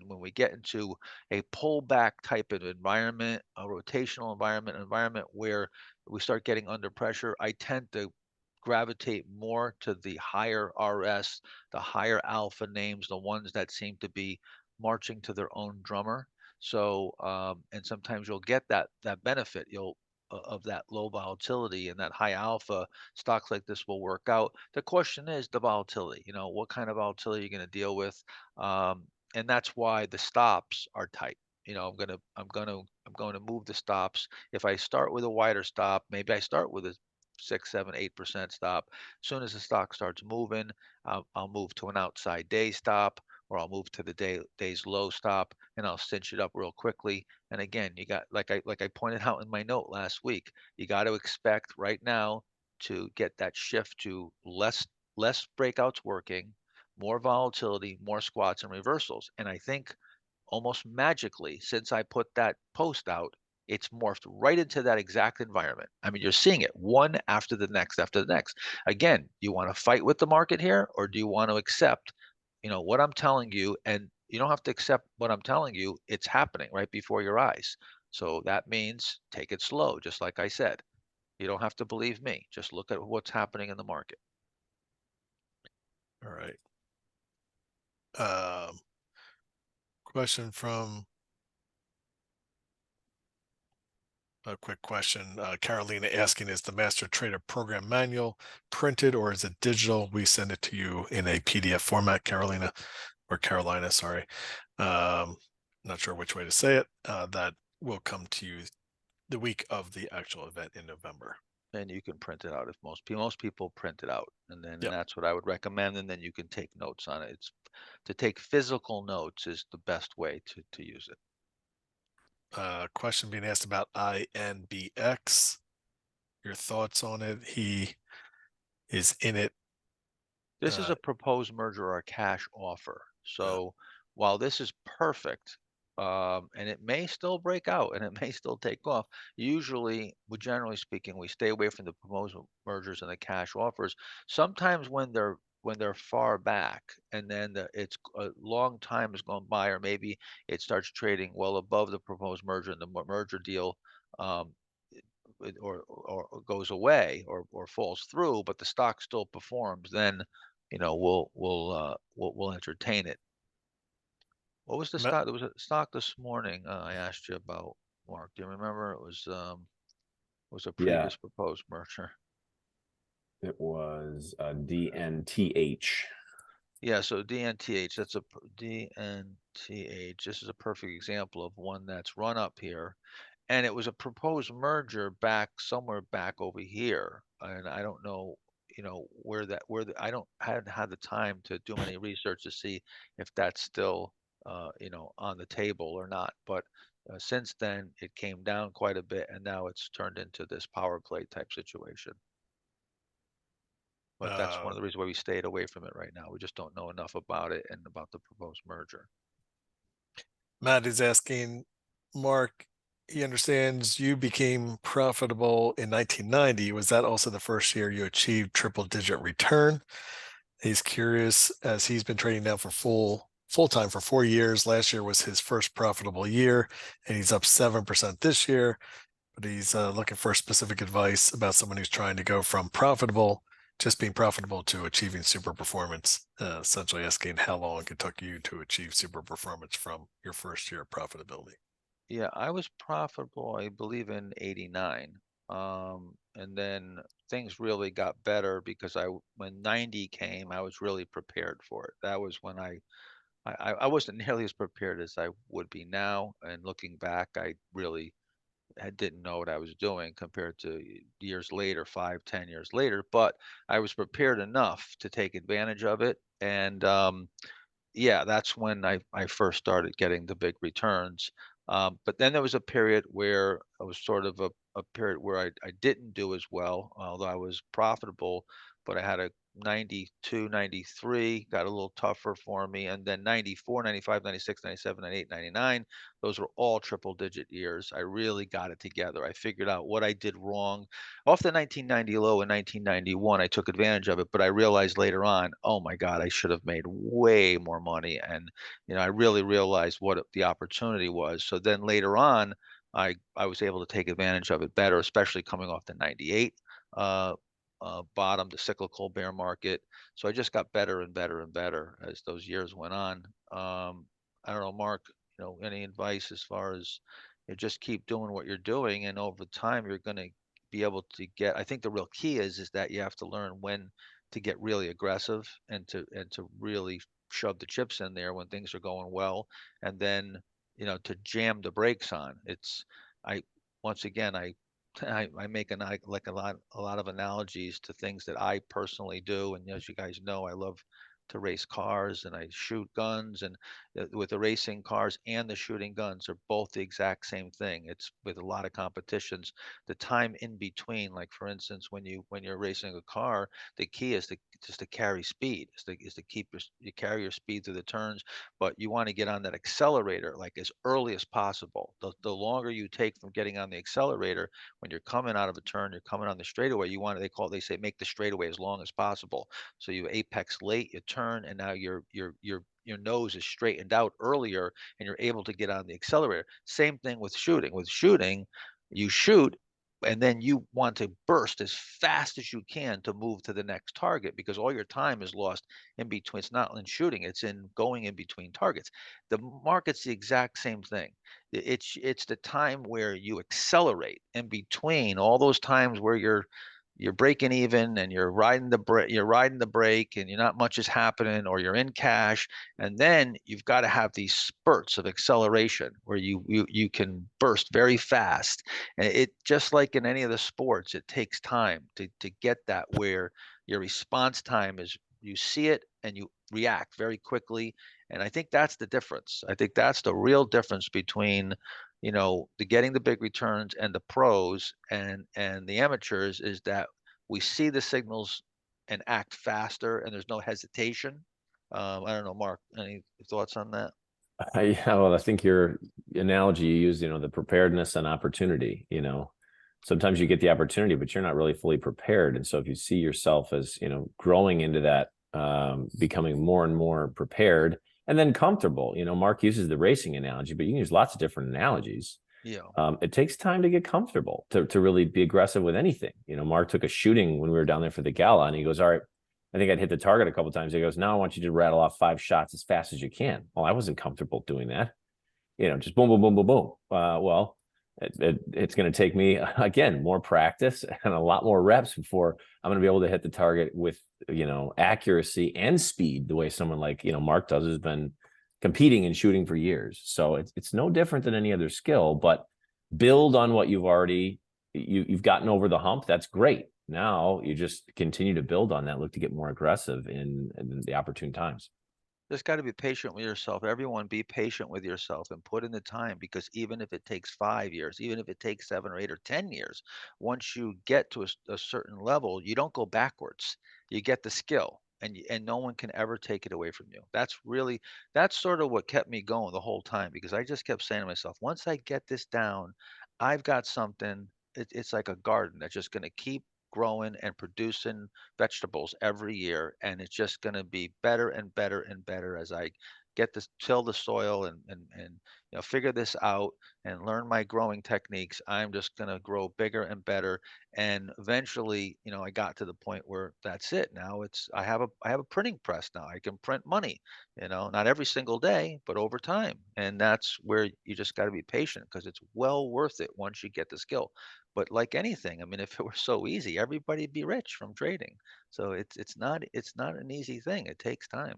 [SPEAKER 3] when we get into a pullback type of environment, a rotational environment where we start getting under pressure, I tend to gravitate more to the higher RS, the higher alpha names, the ones that seem to be marching to their own drummer. So, and sometimes you'll get that benefit. Of that low volatility and that high alpha, stocks like this will work out. The question is the volatility. What kind of volatility you're going to deal with, and that's why the stops are tight. I'm going to move the stops. If I start with a wider stop, maybe I start with a 6, 7, 8% stop. As soon as the stock starts moving, I'll move to an outside day stop, or I'll move to the day's low stop, and I'll cinch it up real quickly. And again, you got like I pointed out in my note last week, you got to expect right now to get that shift to less breakouts working, more volatility, more squats and reversals. And I think almost magically, since I put that post out, it's morphed right into that exact environment. I mean, you're seeing it one after the next after the next. Again, you want to fight with the market here, or do you want to accept, what I'm telling you? And you don't have to accept what I'm telling you. It's happening right before your eyes. So that means take it slow, just like I said. You don't have to believe me. Just look at what's happening in the market.
[SPEAKER 1] All right. Um, question from a quick question. Carolina asking, is the Master Trader Program Manual printed or is it digital? We send it to you in a PDF format, Carolina, or Carolina, sorry. Not sure which way to say it. That will come to you the week of the actual event in November.
[SPEAKER 3] And you can print it out if most people print it out, and then
[SPEAKER 1] Yep.
[SPEAKER 3] that's what I would recommend, and then you can take notes on it. It's to take physical notes is the best way to use it.
[SPEAKER 1] Question being asked about INBX. Your thoughts on it? He is in it.
[SPEAKER 3] This is a proposed merger or a cash offer. So while this is perfect, and it may still break out and it may still take off, usually, well, generally speaking, we stay away from the proposed mergers and the cash offers. Sometimes when they're far back and then it's a long time has gone by, or maybe it starts trading well above the proposed merger and the merger deal um, or goes away or falls through, but the stock still performs, then we'll entertain it. What was the
[SPEAKER 1] Ma-
[SPEAKER 3] stock? There was a stock this morning I asked you about, Mark. Do you remember? It was a
[SPEAKER 2] Yeah,
[SPEAKER 3] previous proposed merger.
[SPEAKER 2] it was DNTH.
[SPEAKER 3] Yeah, so DNTH, DNTH. This is a perfect example of one that's run up here. And it was a proposed merger somewhere back over here. And I don't know, I hadn't had the time to do any research to see if that's still, on the table or not. But since then, it came down quite a bit, and now it's turned into this power play type situation. But that's one
[SPEAKER 1] uh,
[SPEAKER 3] of the reasons why we stayed away from it right now. We just don't know enough about it and about the proposed merger.
[SPEAKER 1] Matt is asking, Mark, he understands you became profitable in 1990. Was that also the first year you achieved triple digit return? He's curious as he's been trading now for full time for 4 years. Last year was his first profitable year, and he's up 7% this year. But he's looking for specific advice about someone who's trying to go from just being profitable to achieving super performance. Essentially asking how long it took you to achieve super performance from your first year of profitability.
[SPEAKER 3] Yeah, I was profitable, I believe, in '89. And then things really got better because when 90 came, I was really prepared for it. That was when I wasn't nearly as prepared as I would be now. And looking back, I really didn't know what I was doing compared to years later, 5, 10 years later. But I was prepared enough to take advantage of it. And yeah, that's when I first started getting the big returns. But then there was a period where it was sort of a period where I didn't do as well, although I was profitable, but I had a 92, 93 got a little tougher for me. And then 94, 95, 96, 97, 98, 99, those were all triple digit years. I really got it together. I figured out what I did wrong. Off the 1990 low in 1991, I took advantage of it, but I realized later on, oh my God, I should have made way more money. And, I really realized what the opportunity was. So then later on, I was able to take advantage of it better, especially coming off the 98 uh, bottom, the cyclical bear market. So I just got better and better and better as those years went on. I don't know, Mark, any advice as far as just keep doing what you're doing, and over time you're going to be able to I think the real key is that you have to learn when to get really aggressive and to really shove the chips in there when things are going well, and then to jam the brakes on. I once again I make like a lot of analogies to things that I personally do, and as you guys know, I love to race cars and I shoot guns, and with the racing cars and the shooting guns are both the exact same thing. It's with a lot of competitions, the time in between, like for instance, when you're racing a car, the key is to carry speed, is to keep you carry your speed through the turns, but you want to get on that accelerator like as early as possible. The longer you take from getting on the accelerator, when you're coming out of a turn, you're coming on the straightaway, they say make the straightaway as long as possible. So you apex late, you turn, and now your nose is straightened out earlier and you're able to get on the accelerator. Same thing with shooting. With shooting, you shoot and then you want to burst as fast as you can to move to the next target because all your time is lost in between. It's not in shooting, it's in going in between targets. The market's the exact same thing. It's the time where you accelerate in between all those times where you're breaking even and you're riding the brake and you're not much is happening or you're in cash, and then you've got to have these spurts of acceleration where you can burst very fast. And it, just like in any of the sports, it takes time to get that where your response time is, you see it and you react very quickly. And I think that's the difference. I think that's the real difference between, the getting the big returns and the pros and the amateurs, is that we see the signals and act faster and there's no hesitation. I don't know, Mark, any thoughts on that?
[SPEAKER 2] Yeah, well, I think your analogy you use, the preparedness and opportunity, sometimes you get the opportunity, but you're not really fully prepared. And so if you see yourself as, growing into that, becoming more and more prepared and then comfortable, Mark uses the racing analogy, but you can use lots of different analogies.
[SPEAKER 3] Yeah.
[SPEAKER 2] It takes time to get comfortable to really be aggressive with anything. Mark took a shooting when we were down there for the gala and he goes, all right, I think I'd hit the target a couple of times. He goes, now I want you to rattle off 5 shots as fast as you can. Well, I wasn't comfortable doing that. Just boom, boom, boom, boom, boom. Well, it's going to take me, again, more practice and a lot more reps before I'm going to be able to hit the target with, accuracy and speed the way someone like, Mark does, has been competing and shooting for years. So it's no different than any other skill, but build on what you've gotten over the hump. That's great. Now you just continue to build on that, look to get more aggressive in the opportune times.
[SPEAKER 3] Just got to be patient with yourself. Everyone, be patient with yourself and put in the time, because even if it takes 5 years, even if it takes 7 or 8 or 10 years, once you get to a certain level, you don't go backwards. You get the skill, and no one can ever take it away from you. That's sort of what kept me going the whole time, because I just kept saying to myself, once I get this down, I've got something. It's like a garden that's just going to keep growing and producing vegetables every year, and it's just going to be better and better and better as I get this, till the soil and figure this out and learn my growing techniques. I'm just going to grow bigger and better, and eventually, I got to the point where that's it. Now I have a printing press. Now I can print money, not every single day, but over time. And that's where you just got to be patient, because it's well worth it once you get the skill. But like anything, I mean, if it were so easy, everybody'd be rich from trading. So it's not an easy thing. It takes time.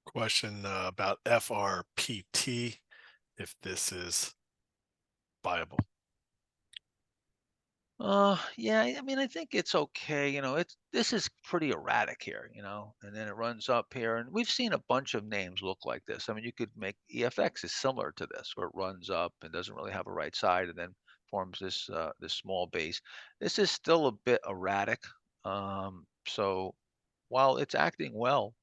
[SPEAKER 1] Question about FRPT, if this is viable.
[SPEAKER 3] Yeah, I mean, I think it's okay. This is pretty erratic here, and then it runs up here, and we've seen a bunch of names look like this. I mean, you could make EFX is similar to this, where it runs up and doesn't really have a right side, and then forms this small base. This is still a bit erratic. So while it's acting well,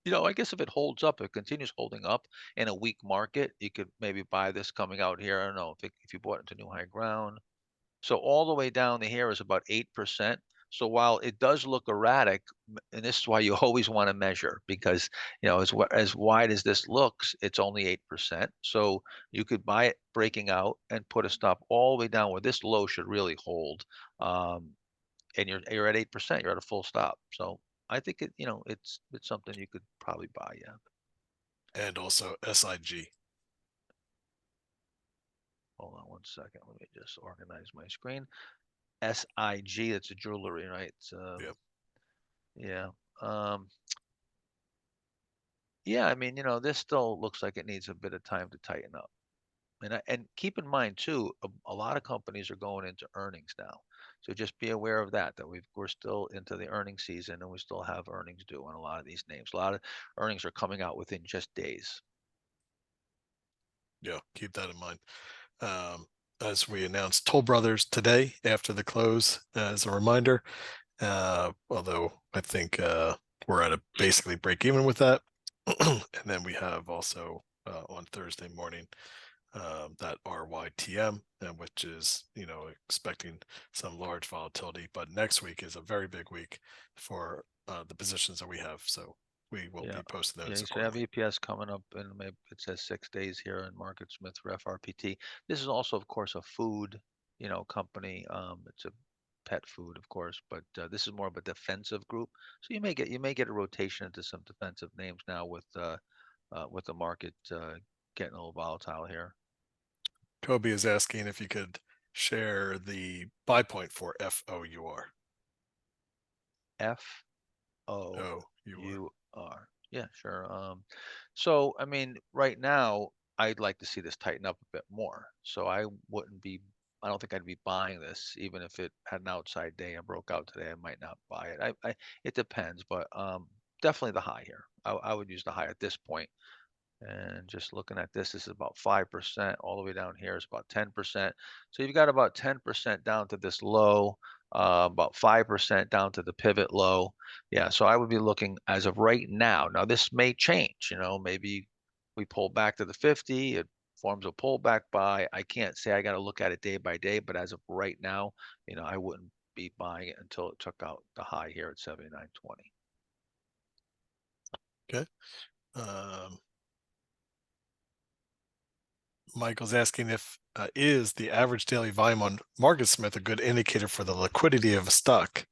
[SPEAKER 3] I guess if it holds up, it continues holding up in a weak market, you could maybe buy this coming out here. I don't know if you bought into new high ground. So all the way down to here is about 8%. So while it does look erratic, and this is why you always want to measure, because as wide as this looks, it's only 8%. So you could buy it breaking out and put a stop all the way down where this low should really hold, and you're at 8%. You're at a full stop. So I think it's something you could probably buy. Yeah.
[SPEAKER 1] And also SIG.
[SPEAKER 3] Hold on one second. Let me just organize my screen. SIG, it's a jewelry, right?
[SPEAKER 1] Yep.
[SPEAKER 3] Yeah. Yeah, I mean, this still looks like it needs a bit of time to tighten up. And keep in mind too, a lot of companies are going into earnings now. So just be aware of that we're still into the earnings season, and we still have earnings due on a lot of these names. A lot of earnings are coming out within just days.
[SPEAKER 1] Yeah, keep that in mind. As we announced Toll Brothers today after the close, as a reminder, although I think we're at a basically break even with that. And then we have also on Thursday morning that RYTM, which is expecting some large volatility. But next week is a very big week for the positions that we have. So we will
[SPEAKER 3] Yeah.
[SPEAKER 1] be posting
[SPEAKER 3] Yeah,
[SPEAKER 1] those
[SPEAKER 3] you should have
[SPEAKER 1] accordingly.
[SPEAKER 3] EPS coming up in maybe it says 6 days here in Market Smith for FRPT. This is also, of course, a food, company. It's a pet food, of course, but this is more of a defensive group. So you may get a rotation into some defensive names now with the market getting a little volatile here.
[SPEAKER 1] Kobe is asking if you could share the buy point for FOUR.
[SPEAKER 3] FOUR. Yeah, sure. So I mean, right now I'd like to see this tighten up a bit more. So I don't think I'd be buying this, even if it had an outside day and broke out today. I might not buy it. It depends, but definitely the high here. I would use the high at this point. And just looking at this is about 5%. All the way down here is about 10%. So you've got about 10% down to this low, about 5% down to the pivot low. Yeah, so I would be looking as of right now. Now this may change, maybe we pull back to the 50, it forms a pullback buy. I can't say, I got to look at it day by day, but as of right now, I wouldn't be buying it until it took out the high here at 79.20.
[SPEAKER 1] Okay. Michael's asking if is the average daily volume on MarketSmith a good indicator for the liquidity of a stock?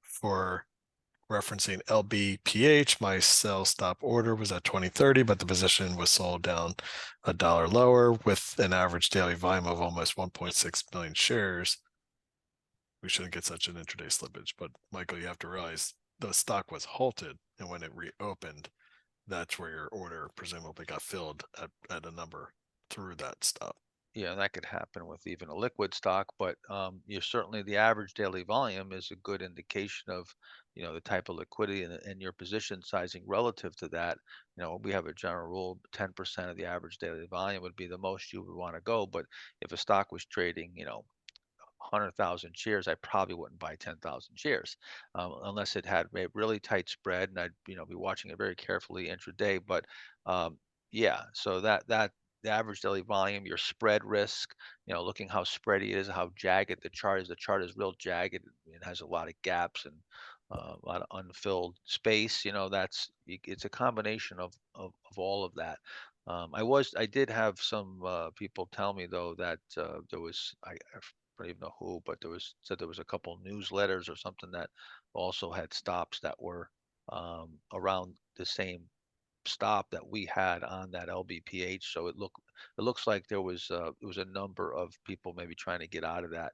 [SPEAKER 1] For referencing LBPH, my sell stop order was at 2030, but the position was sold down $1 lower with an average daily volume of almost 1.6 million shares. We shouldn't get such an intraday slippage, but Michael, you have to realize the stock was halted, and when it reopened, that's where your order presumably got filled at a number through that stop.
[SPEAKER 3] Yeah, that could happen with even a liquid stock, but you're certainly the average daily volume is a good indication of, the type of liquidity and your position sizing relative to that. We have a general rule, 10% of the average daily volume would be the most you would want to go. But if a stock was trading, 100,000 shares, I probably wouldn't buy 10,000 shares unless it had a really tight spread, and I'd be watching it very carefully intraday. But yeah, so that the average daily volume, your spread risk, looking how spready it is, how jagged the chart is. The chart is real jagged. It has a lot of gaps and a lot of unfilled space. It's a combination of all of that. I did have some people tell me though that there was I don't even know who, but said there was a couple newsletters or something that also had stops that were around the same stop that we had on that LBPH. So it looks like there was a number of people maybe trying to get out of that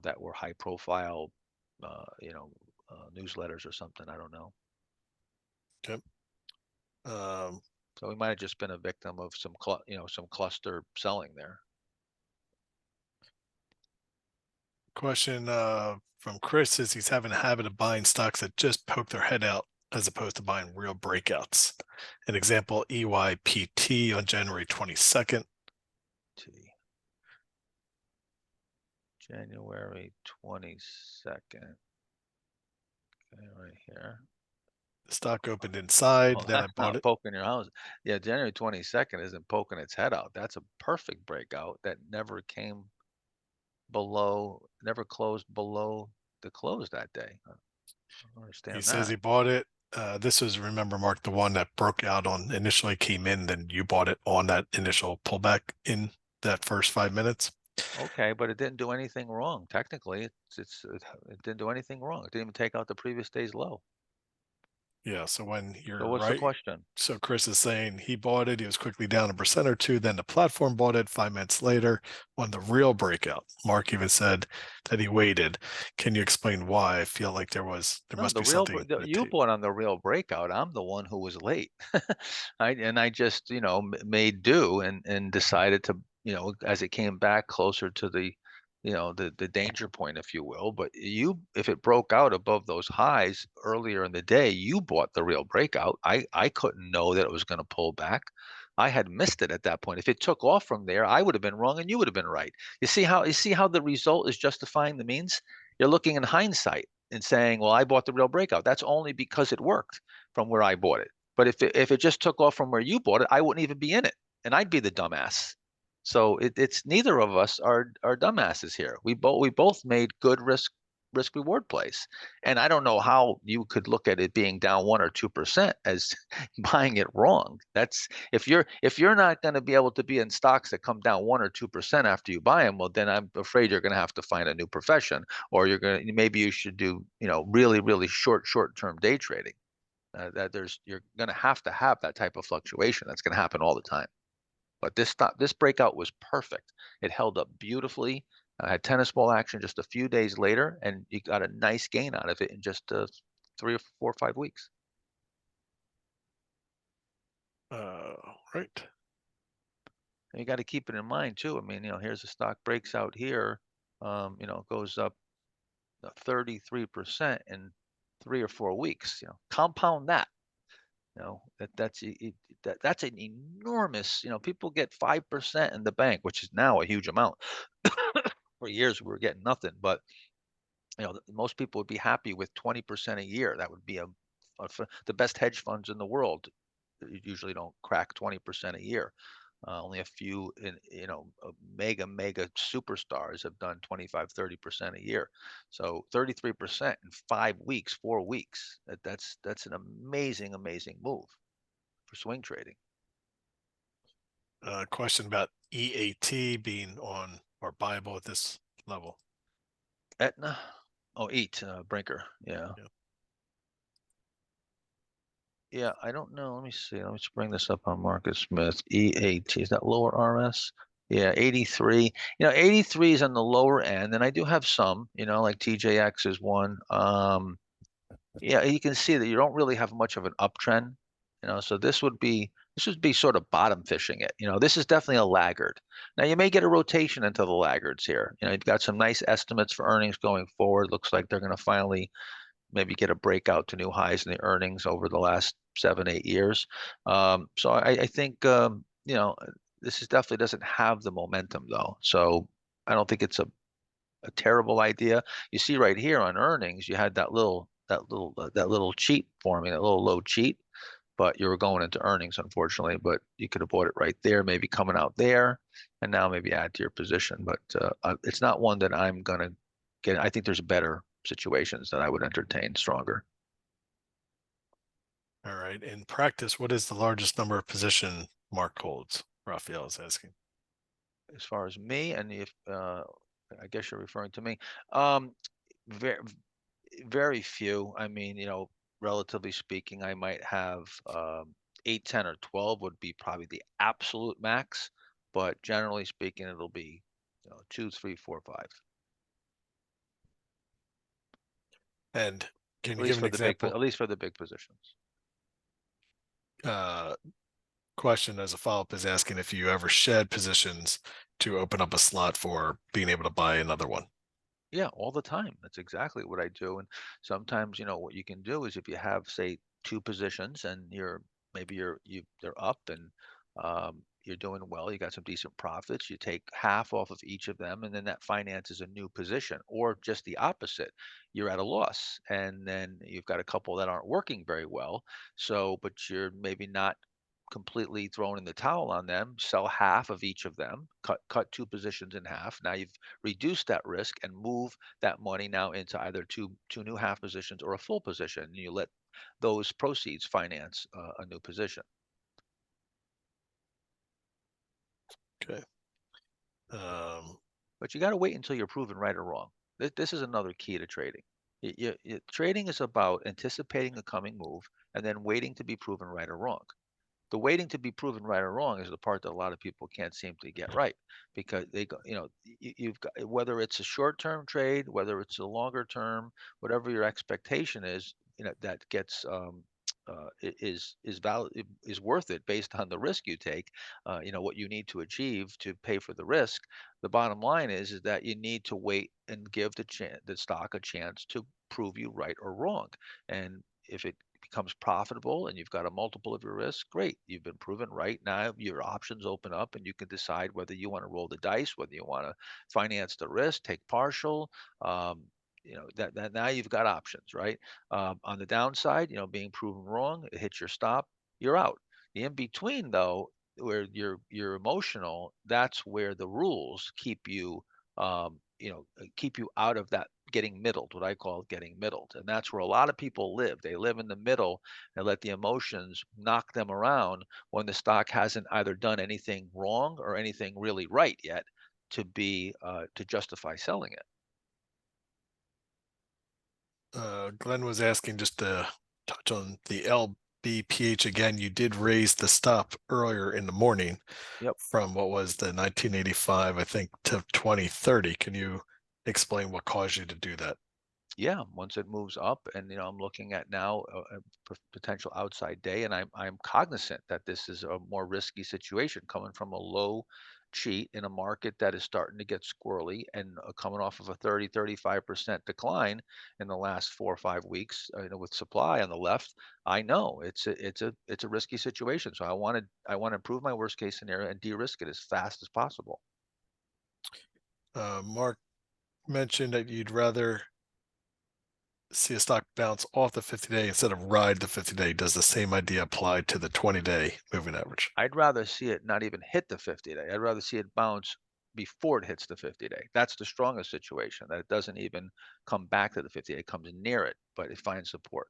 [SPEAKER 3] that were high profile, newsletters or something. I don't know.
[SPEAKER 1] Okay.
[SPEAKER 3] So we might have just been a victim of some cluster selling there.
[SPEAKER 1] Question from Chris is he's having a habit of buying stocks that just poke their head out as opposed to buying real breakouts. An example, EYPT on January 22nd.
[SPEAKER 3] January 22nd. Okay, right here.
[SPEAKER 1] The stock opened inside,
[SPEAKER 3] Well,
[SPEAKER 1] then I
[SPEAKER 3] that's
[SPEAKER 1] bought
[SPEAKER 3] not
[SPEAKER 1] it.
[SPEAKER 3] poking your house. Yeah, January 22nd isn't poking its head out. That's a perfect breakout that never closed below the close that day. I don't understand
[SPEAKER 1] He
[SPEAKER 3] that.
[SPEAKER 1] says he bought it. This was, remember, Mark, the one that broke out on initially came in, then you bought it on that initial pullback in that first 5 minutes.
[SPEAKER 3] Okay, but it didn't do anything wrong. Technically, it didn't do anything wrong. It didn't even take out the previous day's low.
[SPEAKER 1] Yeah, so when you're
[SPEAKER 3] So what's the
[SPEAKER 1] right,
[SPEAKER 3] question?
[SPEAKER 1] so Chris is saying he bought it, he was quickly down 1% or 2, then the platform bought it 5 minutes later on the real breakout. Mark even said that he waited. Can you explain why? I feel like there
[SPEAKER 3] No,
[SPEAKER 1] must be something in the
[SPEAKER 3] you
[SPEAKER 1] tape.
[SPEAKER 3] bought on the real breakout. I'm the one who was late. I just, made do and decided to, as it came back closer to the, the danger point, if you will. But if it broke out above those highs earlier in the day, you bought the real breakout. I couldn't know that it was going to pull back. I had missed it at that point. If it took off from there, I would have been wrong and you would have been right. You see how the result is justifying the means? You're looking in hindsight and saying, well, I bought the real breakout. That's only because it worked from where I bought it. But if it just took off from where you bought it, I wouldn't even be in it, and I'd be the dumbass. So it's neither of us are dumbasses here. We both made good risk risk reward place. And I don't know how you could look at it being down 1 or 2% as buying it wrong. That's if you're not going to be able to be in stocks that come down 1 or 2% after you buy them, well, then I'm afraid you're going to have to find a new profession, or maybe you should do, really short-term day trading. You're going to have that type of fluctuation. That's going to happen all the time. But this breakout was perfect. It held up beautifully. Had tennis ball action just a few days later, and you got a nice gain out of it in just 3 or 4 or 5 weeks.
[SPEAKER 1] Right.
[SPEAKER 3] And you got to keep it in mind too. I mean, here's a stock breaks out here, goes up 33% in 3 or 4 weeks. Compound that. That's an enormous. People get 5% in the bank, which is now a huge amount. For years we were getting nothing, but most people would be happy with 20% a year. That would be the best hedge funds in the world usually don't crack 20% a year. Only a few, mega superstars have done 25-30% a year. So 33% in 5 weeks, 4 weeks. That's an amazing move for swing trading.
[SPEAKER 1] Question about EAT being on or buyable at this level.
[SPEAKER 3] Aetna, Brinker, yeah. Yeah, I don't know. Let me see. Let me just bring this up on Marcus Smith. EAT, is that lower RS? Yeah, 83. 83 is on the lower end, and I do have some, like TJX is one. Yeah, you can see that you don't really have much of an uptrend, so this would be sort of bottom fishing it. This is definitely a laggard. Now you may get a rotation into the laggards here. You've got some nice estimates for earnings going forward. Looks like they're going to finally maybe get a breakout to new highs in the earnings over the last 7-8 years. So I think this definitely doesn't have the momentum though. So I don't think it's a terrible idea. You see right here on earnings, you had that little cheat forming, that little low cheat, but you were going into earnings unfortunately. But you could have bought it right there, maybe coming out there, and now maybe add to your position. But it's not one that I'm gonna get. I think there's better situations that I would entertain stronger.
[SPEAKER 1] All right. In practice, what is the largest number of position Mark holds? Raphael is asking.
[SPEAKER 3] As far as me, and if I guess you're referring to me, very very few. I mean, relatively speaking, I might have 8, 10, or 12 would be probably the absolute max, but generally speaking, it'll be 2, 3, 4, 5.
[SPEAKER 1] And can
[SPEAKER 3] At
[SPEAKER 1] you
[SPEAKER 3] least
[SPEAKER 1] give an
[SPEAKER 3] for the big,
[SPEAKER 1] example?
[SPEAKER 3] at least for the big positions.
[SPEAKER 1] Question as a follow-up is asking if you ever shed positions to open up a slot for being able to buy another one.
[SPEAKER 3] Yeah, all the time. That's exactly what I do. And sometimes, what you can do is if you have, say, 2 positions and they're up and you're doing well, you got some decent profits, you take half off of each of them, and then that finances a new position. Or just the opposite, you're at a loss, and then you've got a couple that aren't working very well. So, but you're maybe not completely thrown in the towel on them, sell half of each of them, cut 2 positions in half. Now you've reduced that risk and move that money now into either two new half positions or a full position. And you let those proceeds finance a new position.
[SPEAKER 1] Okay.
[SPEAKER 3] But you got to wait until you're proven right or wrong. This is another key to trading. Trading is about anticipating a coming move and then waiting to be proven right or wrong. The waiting to be proven right or wrong is the part that a lot of people can't seem to get right, because they go, you've got, whether it's a short-term trade, whether it's a longer term, whatever your expectation is, that gets is valid, is worth it based on the risk you take, what you need to achieve to pay for the risk. The bottom line is that you need to wait and give the stock a chance to prove you right or wrong. And if it becomes profitable and you've got a multiple of your risk, great. You've been proven right. Now your options open up and you can decide whether you want to roll the dice, whether you want to finance the risk, take partial. That now you've got options, right? On the downside, being proven wrong, it hits your stop, you're out. The in between, though, where you're emotional, that's where the rules keep you, keep you out of that getting middled, what I call getting middled. And that's where a lot of people live. They live in the middle and let the emotions knock them around when the stock hasn't either done anything wrong or anything really right yet to justify selling it.
[SPEAKER 1] Glenn was asking just to touch on the LBPH again. You did raise the stop earlier in the morning
[SPEAKER 3] Yep.
[SPEAKER 1] from what was the 1985, I think, to 2030. Can you explain what caused you to do that?
[SPEAKER 3] Yeah, once it moves up, and I'm looking at now a potential outside day, and I'm cognizant that this is a more risky situation coming from a low cheat in a market that is starting to get squirrely and coming off of a 35% decline in the last 4 or 5 weeks, with supply on the left. I know it's a risky situation, so I want to improve my worst case scenario and de-risk it as fast as possible.
[SPEAKER 1] Mark mentioned that you'd rather see a stock bounce off the 50-day instead of ride the 50-day. Does the same idea apply to the 20-day moving average?
[SPEAKER 3] I'd rather see it not even hit the 50-day. I'd rather see it bounce before it hits the 50-day. That's the strongest situation, that it doesn't even come back to the 50-day. It comes near it, but it finds support.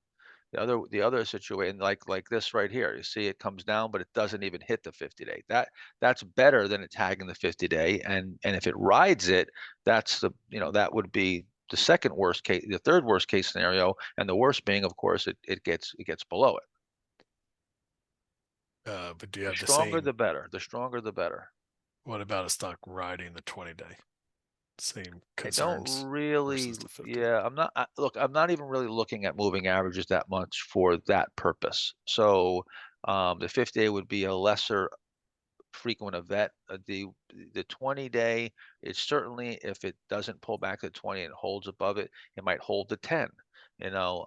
[SPEAKER 3] The other situation, like this right here, you see it comes down, but it doesn't even hit the 50-day. That's better than it tagging the 50-day. And if it rides it, that would be the second worst case, the third worst case scenario, and the worst being, of course, it gets below it.
[SPEAKER 1] But do you
[SPEAKER 3] The
[SPEAKER 1] have the
[SPEAKER 3] stronger
[SPEAKER 1] same?
[SPEAKER 3] the better. The stronger the better.
[SPEAKER 1] What about a stock riding the 20-day? Same
[SPEAKER 3] I don't
[SPEAKER 1] concerns
[SPEAKER 3] really,
[SPEAKER 1] versus the 50.
[SPEAKER 3] yeah, look, I'm not even really looking at moving averages that much for that purpose. So the 50-day would be a lesser frequent event. The 20-day is certainly, if it doesn't pull back to 20 and holds above it, it might hold the 10. You know,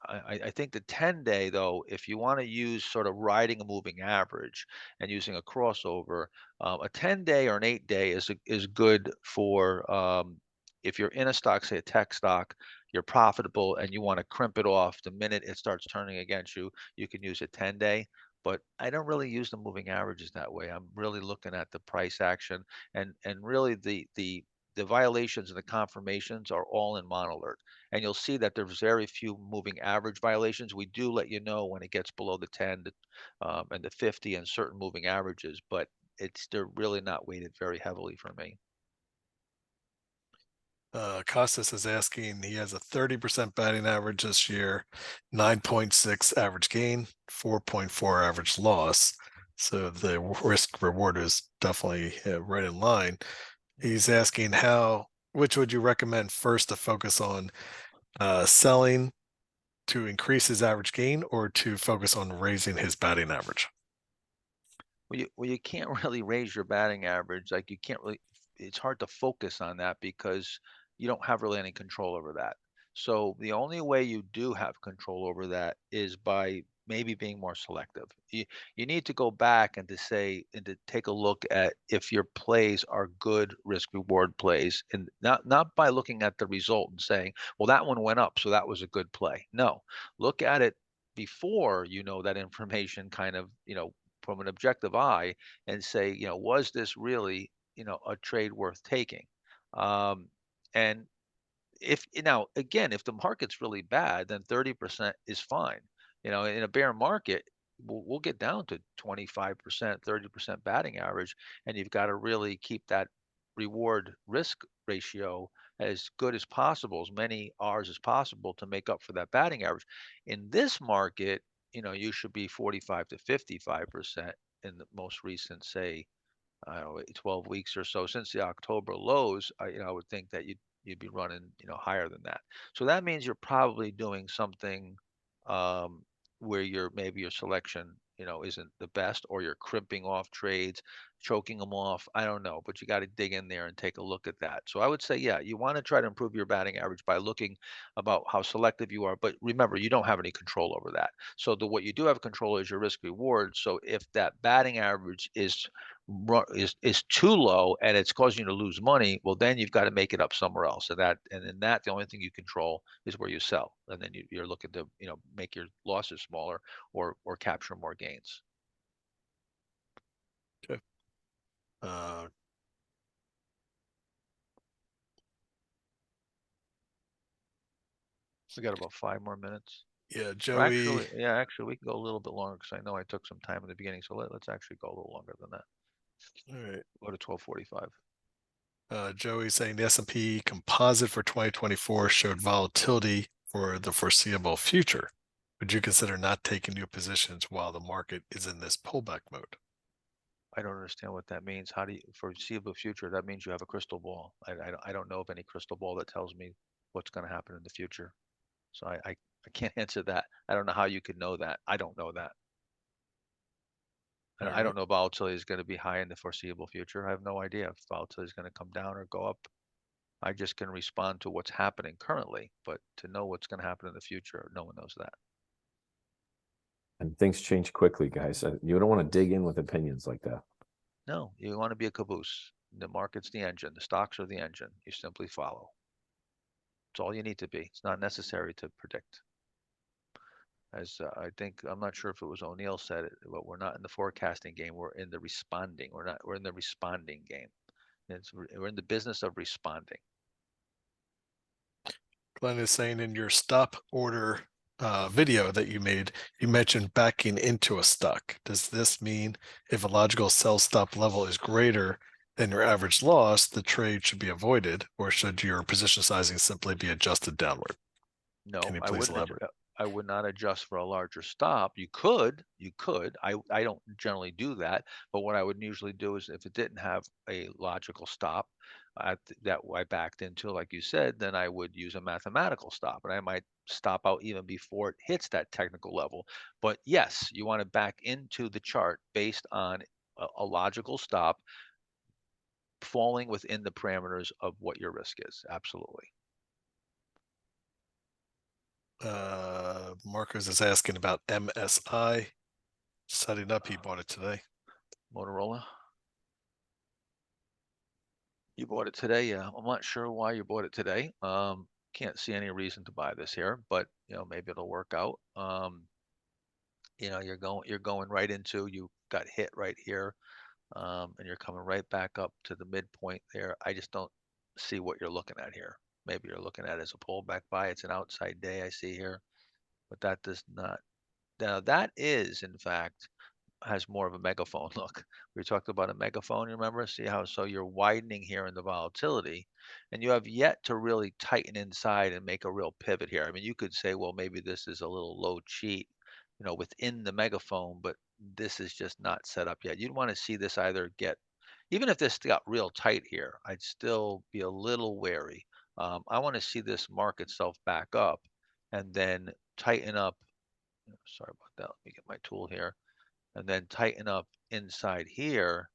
[SPEAKER 3] I think the 10-day though, if you want to use sort of riding a moving average and using a crossover, a 10-day or an 8-day is good for if you're in a stock, say a tech stock, you're profitable and you want to crimp it off the minute it starts turning against you, you can use a 10-day. But I don't really use the moving averages that way. I'm really looking at the price action, and really the violations and the confirmations are all in Monalert. And you'll see that there's very few moving average violations. We do let you know when it gets below the 10 and the 50 and certain moving averages, but they're really not weighted very heavily for me.
[SPEAKER 1] Costas is asking, he has a 30% batting average this year, 9.6 average gain, 4.4 average loss. So the risk reward is definitely right in line. He's asking which would you recommend first to focus on, selling to increase his average gain or to focus on raising his batting average?
[SPEAKER 3] Well, you can't really raise your batting average. Like you can't really, it's hard to focus on that because you don't have really any control over that. So the only way you do have control over that is by maybe being more selective. You need to go back and to take a look at if your plays are good risk reward plays, and not by looking at the result and saying, well, that one went up, so that was a good play. No, look at it before you know that information, kind of, from an objective eye, and say, was this really, a trade worth taking? And if now again, if the market's really bad, then 30% is fine. In a bear market, we'll get down to 25%, 30% batting average, and you've got to really keep that reward risk ratio as good as possible, as many R's as possible to make up for that batting average. In this market, you should be 45 to 55% in the most recent, say, I don't know, 12 weeks or so since the October lows. I would think that you'd be running, higher than that. So that means you're probably doing something um, where maybe your selection, isn't the best, or you're crimping off trades, choking them off. I don't know, but you got to dig in there and take a look at that. So I would say, yeah, you want to try to improve your batting average by looking about how selective you are. But remember, you don't have any control over that. So what you do have control is your risk reward. So if that batting average is too low and it's causing you to lose money, well, then you've got to make it up somewhere else. And in that, the only thing you control is where you sell, and then you're looking to make your losses smaller or capture more gains.
[SPEAKER 1] Okay. Uh,
[SPEAKER 3] We got about 5 more minutes.
[SPEAKER 1] Yeah,
[SPEAKER 3] Or
[SPEAKER 1] Joey.
[SPEAKER 3] actually, we can go a little bit longer because I know I took some time in the beginning. So let's actually go a little longer than that.
[SPEAKER 1] All right.
[SPEAKER 3] Go to 12:45.
[SPEAKER 1] Joey saying the S&P composite for 2024 showed volatility for the foreseeable future. Would you consider not taking new positions while the market is in this pullback mode?
[SPEAKER 3] I don't understand what that means. How do you foreseeable future? That means you have a crystal ball. I don't know of any crystal ball that tells me what's going to happen in the future. So I can't answer that. I don't know how you could know that. I don't know that. And
[SPEAKER 1] All
[SPEAKER 3] I
[SPEAKER 1] right.
[SPEAKER 3] don't know if volatility is going to be high in the foreseeable future. I have no idea if volatility is going to come down or go up. I just can respond to what's happening currently, but to know what's going to happen in the future, no one knows that.
[SPEAKER 2] And things change quickly, guys. You don't want to dig in with opinions like that.
[SPEAKER 3] No, you want to be a caboose. The market's the engine. The stocks are the engine. You simply follow. It's all you need to be. It's not necessary to predict. As I think, I'm not sure if it was O'Neill said it, but we're not in the forecasting game. We're in the responding. We're in the responding game. We're in the business of responding.
[SPEAKER 1] Glenn is saying in your stop order video that you made, you mentioned backing into a stock. Does this mean if a logical sell stop level is greater than your average loss, the trade should be avoided, or should your position sizing simply be adjusted downward?
[SPEAKER 3] No,
[SPEAKER 1] Can you please elaborate?
[SPEAKER 3] I would not adjust for a larger stop. You could. I don't generally do that, but what I would usually do is if it didn't have a logical stop that I backed into, like you said, then I would use a mathematical stop, and I might stop out even before it hits that technical level. But yes, you want to back into the chart based on a logical stop falling within the parameters of what your risk is. Absolutely.
[SPEAKER 1] Marcos is asking about MSI. Setting up, he bought it today.
[SPEAKER 3] Motorola. You bought it today, yeah. I'm not sure why you bought it today. Can't see any reason to buy this here, but maybe it'll work out. You're going right into, you got hit right here, and you're coming right back up to the midpoint there. I just don't see what you're looking at here. Maybe you're looking at it as a pullback buy. It's an outside day I see here, but that does not. Now that is, in fact, has more of a megaphone look. We talked about a megaphone, remember? See how so you're widening here in the volatility, and you have yet to really tighten inside and make a real pivot here. I mean, you could say, well, maybe this is a little low cheat, within the megaphone, but this is just not set up yet. You'd want to see this either get, even if this got real tight here, I'd still be a little wary. I want to see this mark itself back up and then tighten up. Sorry about that. Let me get my tool here and then tighten up inside here,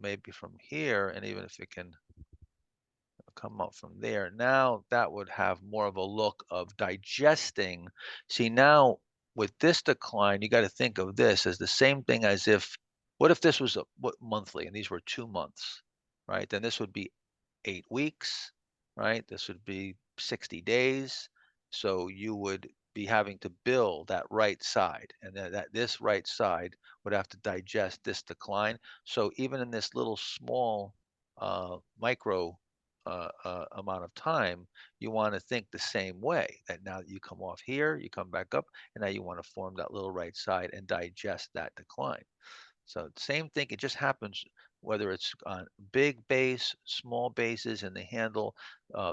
[SPEAKER 3] maybe from here, and even if it can come up from there, now that would have more of a look of digesting. See, now with this decline, you got to think of this as the same thing as what if this was monthly and these were 2 months, right? Then this would be 8 weeks, right? This would be 60 days. So you would be having to build that right side, and that this right side would have to digest this decline. So even in this little small micro amount of time, you want to think the same way. That now that you come off here, you come back up, and now you want to form that little right side and digest that decline. So same thing, it just happens whether it's on big base, small bases in the handle.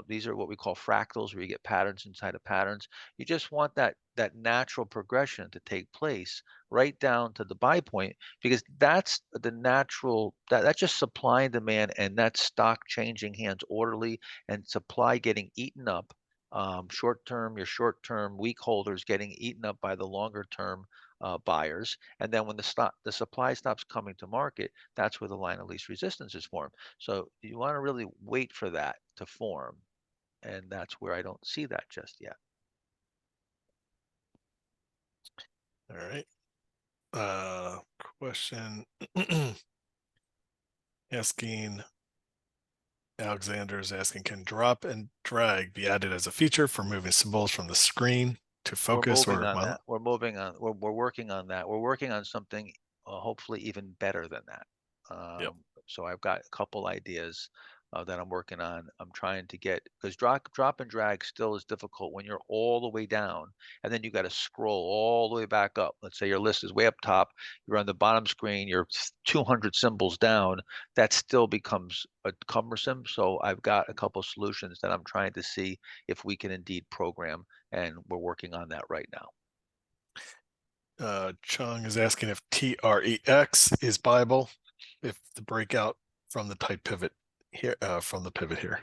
[SPEAKER 3] These are what we call fractals, where you get patterns inside of patterns. You just want that natural progression to take place right down to the buy point, because that's the natural, that's just supply and demand, and that stock changing hands orderly and supply getting eaten up. Your short term weak holders getting eaten up by the longer term buyers, and then when the supply stops coming to market, that's where the line of least resistance is formed. So you want to really wait for that to form, and that's where I don't see that just yet.
[SPEAKER 1] All right. Question asking, Alexander is asking, can drop and drag be added as a feature for moving symbols from the screen to focus?
[SPEAKER 3] We're moving on that. We're moving on. We're working on that. We're working on something hopefully even better than that.
[SPEAKER 1] Yep.
[SPEAKER 3] So I've got a couple ideas. that I'm working on. I'm trying to get, because drop and drag still is difficult when you're all the way down and then you got to scroll all the way back up. Let's say your list is way up top, you're on the bottom screen, you're 200 symbols down. That still becomes cumbersome. So I've got a couple solutions that I'm trying to see if we can indeed program, and we're working on that right now.
[SPEAKER 1] Chung is asking if TREX is buyable, if the breakout from the tight pivot here, from the pivot here.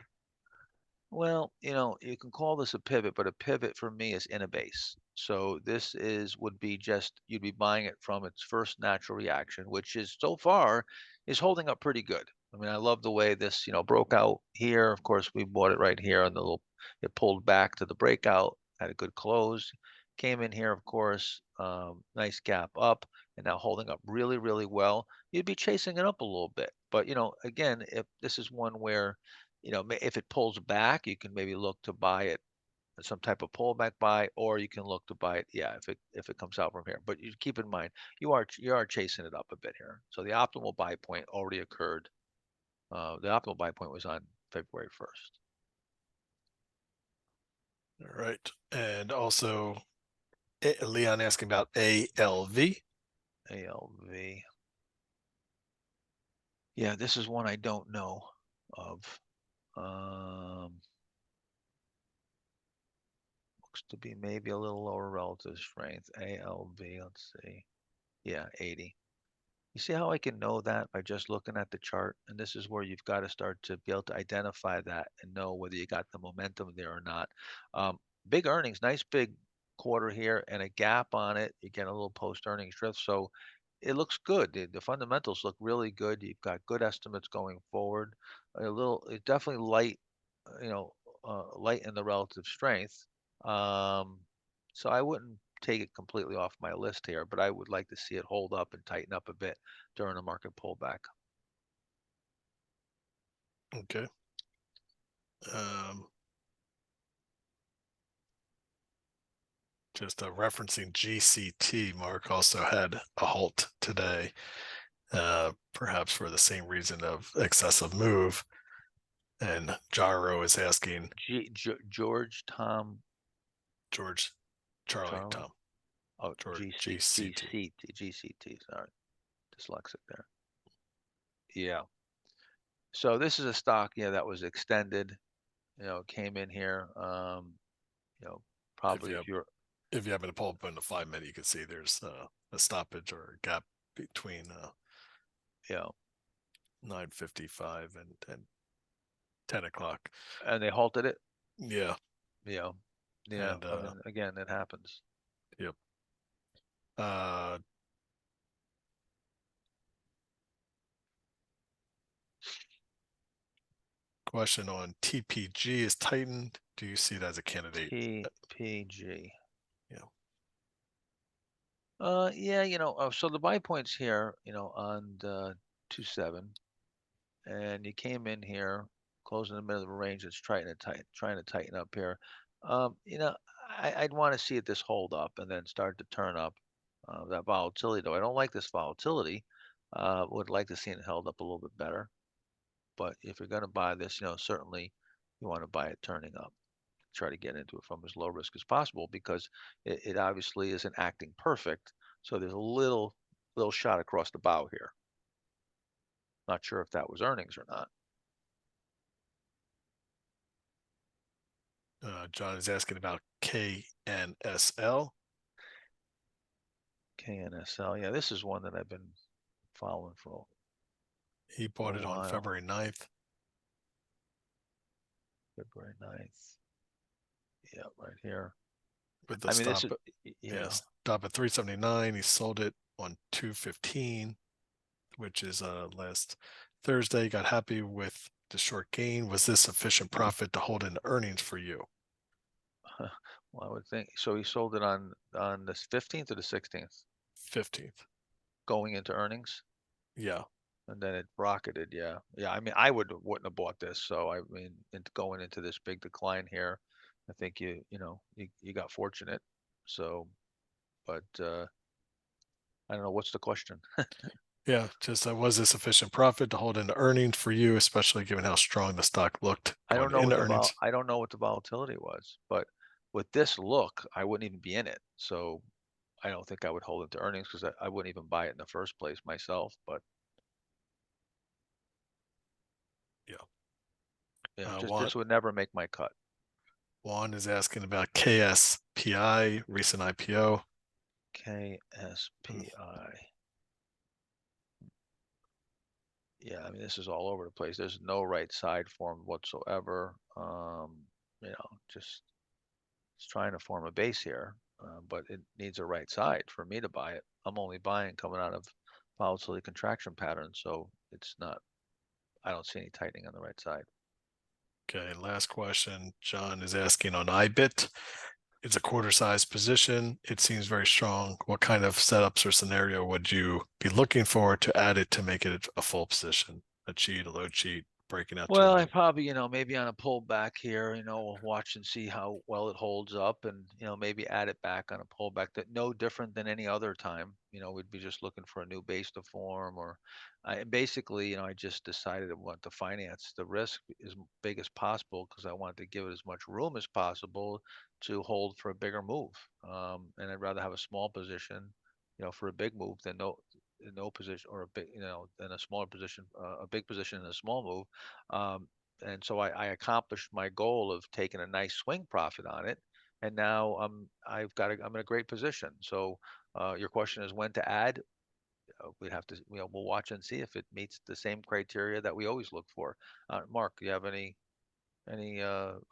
[SPEAKER 3] Well, you can call this a pivot, but a pivot for me is in a base. So this would be just, you'd be buying it from its first natural reaction, which is so far is holding up pretty good. I mean, I love the way this, broke out here. Of course, we bought it right here on the little, it pulled back to the breakout, had a good close, came in here, of course, nice gap up, and now holding up really, really well. You'd be chasing it up a little bit. But, again, if this is one where, if it pulls back, you can maybe look to buy it, some type of pullback buy, or you can look to buy it, yeah, if it comes out from here. But you keep in mind, you are chasing it up a bit here. So the optimal buy point already occurred. The optimal buy point was on February 1st.
[SPEAKER 1] All right. And also Leon asking about ALV.
[SPEAKER 3] ALV. Yeah, this is one I don't know of. Looks to be maybe a little lower relative strength. ALV, let's see. Yeah, 80. You see how I can know that by just looking at the chart? And this is where you've got to start to be able to identify that and know whether you got the momentum there or not. Big earnings, nice big quarter here and a gap on it. You get a little post earnings drift. So it looks good. The fundamentals look really good. You've got good estimates going forward. It's definitely light, light in the relative strength. So I wouldn't take it completely off my list here, but I would like to see it hold up and tighten up a bit during a market pullback.
[SPEAKER 1] Okay. Just referencing GCT, Mark also had a halt today, perhaps for the same reason of excessive move. And Gyro is asking
[SPEAKER 3] George Tom
[SPEAKER 1] George Charlie Tom.
[SPEAKER 3] Oh,
[SPEAKER 1] George
[SPEAKER 3] GCT. Sorry, dyslexic there. Yeah. So this is a stock, that was extended. Came in here. Probably if
[SPEAKER 1] you happen to pull up in the 5 minute, you can see there's a stoppage or a gap between 9:55 and 10 o'clock.
[SPEAKER 3] And they halted it.
[SPEAKER 1] Yeah.
[SPEAKER 3] Yeah. And, I mean, again, it happens.
[SPEAKER 1] Yep. Question on TPG is tightened. Do you see it as a candidate?
[SPEAKER 3] TPG.
[SPEAKER 1] Yeah.
[SPEAKER 3] Yeah, so the buy points here, on the 2.7, and you came in here, closing in the middle of the range. It's trying to tighten up here. I'd want to see it this hold up and then start to turn up. That volatility, though, I don't like this volatility. Would like to see it held up a little bit better. But if you're going to buy this, certainly you want to buy it turning up. Try to get into it from as low risk as possible, because it obviously isn't acting perfect. So there's a little shot across the bow here. Not sure if that was earnings or not.
[SPEAKER 1] John is asking about KNSL.
[SPEAKER 3] KNSL. Yeah, this is one that I've been following for.
[SPEAKER 1] He bought it on February 9th.
[SPEAKER 3] February 9th. Yeah, right here.
[SPEAKER 1] With the stop at 379. He sold it on 215, which is last Thursday. Got happy with the short gain. Was this sufficient profit to hold in earnings for you?
[SPEAKER 3] Well, I would think so. He sold it on the 15th or the 16th.
[SPEAKER 1] 15th.
[SPEAKER 3] Going into earnings.
[SPEAKER 1] Yeah.
[SPEAKER 3] And then it rocketed. Yeah. I mean, I wouldn't have bought this. So I mean, going into this big decline here, I think you got fortunate. So, but I don't know, what's the question.
[SPEAKER 1] Yeah, just was this sufficient profit to hold into earnings for you, especially given how strong the stock looked
[SPEAKER 3] I don't
[SPEAKER 1] going
[SPEAKER 3] know what
[SPEAKER 1] into
[SPEAKER 3] the
[SPEAKER 1] earnings?
[SPEAKER 3] I don't know what the volatility was, but with this look, I wouldn't even be in it. So I don't think I would hold it to earnings because I wouldn't even buy it in the first place myself. But
[SPEAKER 1] Yeah.
[SPEAKER 3] yeah,
[SPEAKER 1] Juan,
[SPEAKER 3] this would never make my cut.
[SPEAKER 1] Juan is asking about KSPI, recent IPO.
[SPEAKER 3] KSPI. Yeah, I mean, this is all over the place. There's no right side formed whatsoever. You know, just it's trying to form a base here, but it needs a right side for me to buy it. I'm only buying coming out of volatility contraction patterns, so it's not. I don't see any tightening on the right side.
[SPEAKER 1] Okay, last question. John is asking on IBIT. It's a quarter size position. It seems very strong. What kind of setups or scenario would you be looking for to add it to make it a full position? A cheat, a low cheat, breaking out
[SPEAKER 3] Well, I
[SPEAKER 1] terminal?
[SPEAKER 3] probably, maybe on a pullback here, we'll watch and see how well it holds up and, maybe add it back on a pullback that no different than any other time. We'd be just looking for a new base to form or basically, I just decided I want to finance the risk as big as possible because I wanted to give it as much room as possible to hold for a bigger move. And I'd rather have a small position, for a big move than no position or a big, than a smaller position, a big position in a small move. And so I accomplished my goal of taking a nice swing profit on it. And now I'm in a great position. So your question is when to add. We'd have to, we'll watch and see if it meets the same criteria that we always look for. Mark, do you have any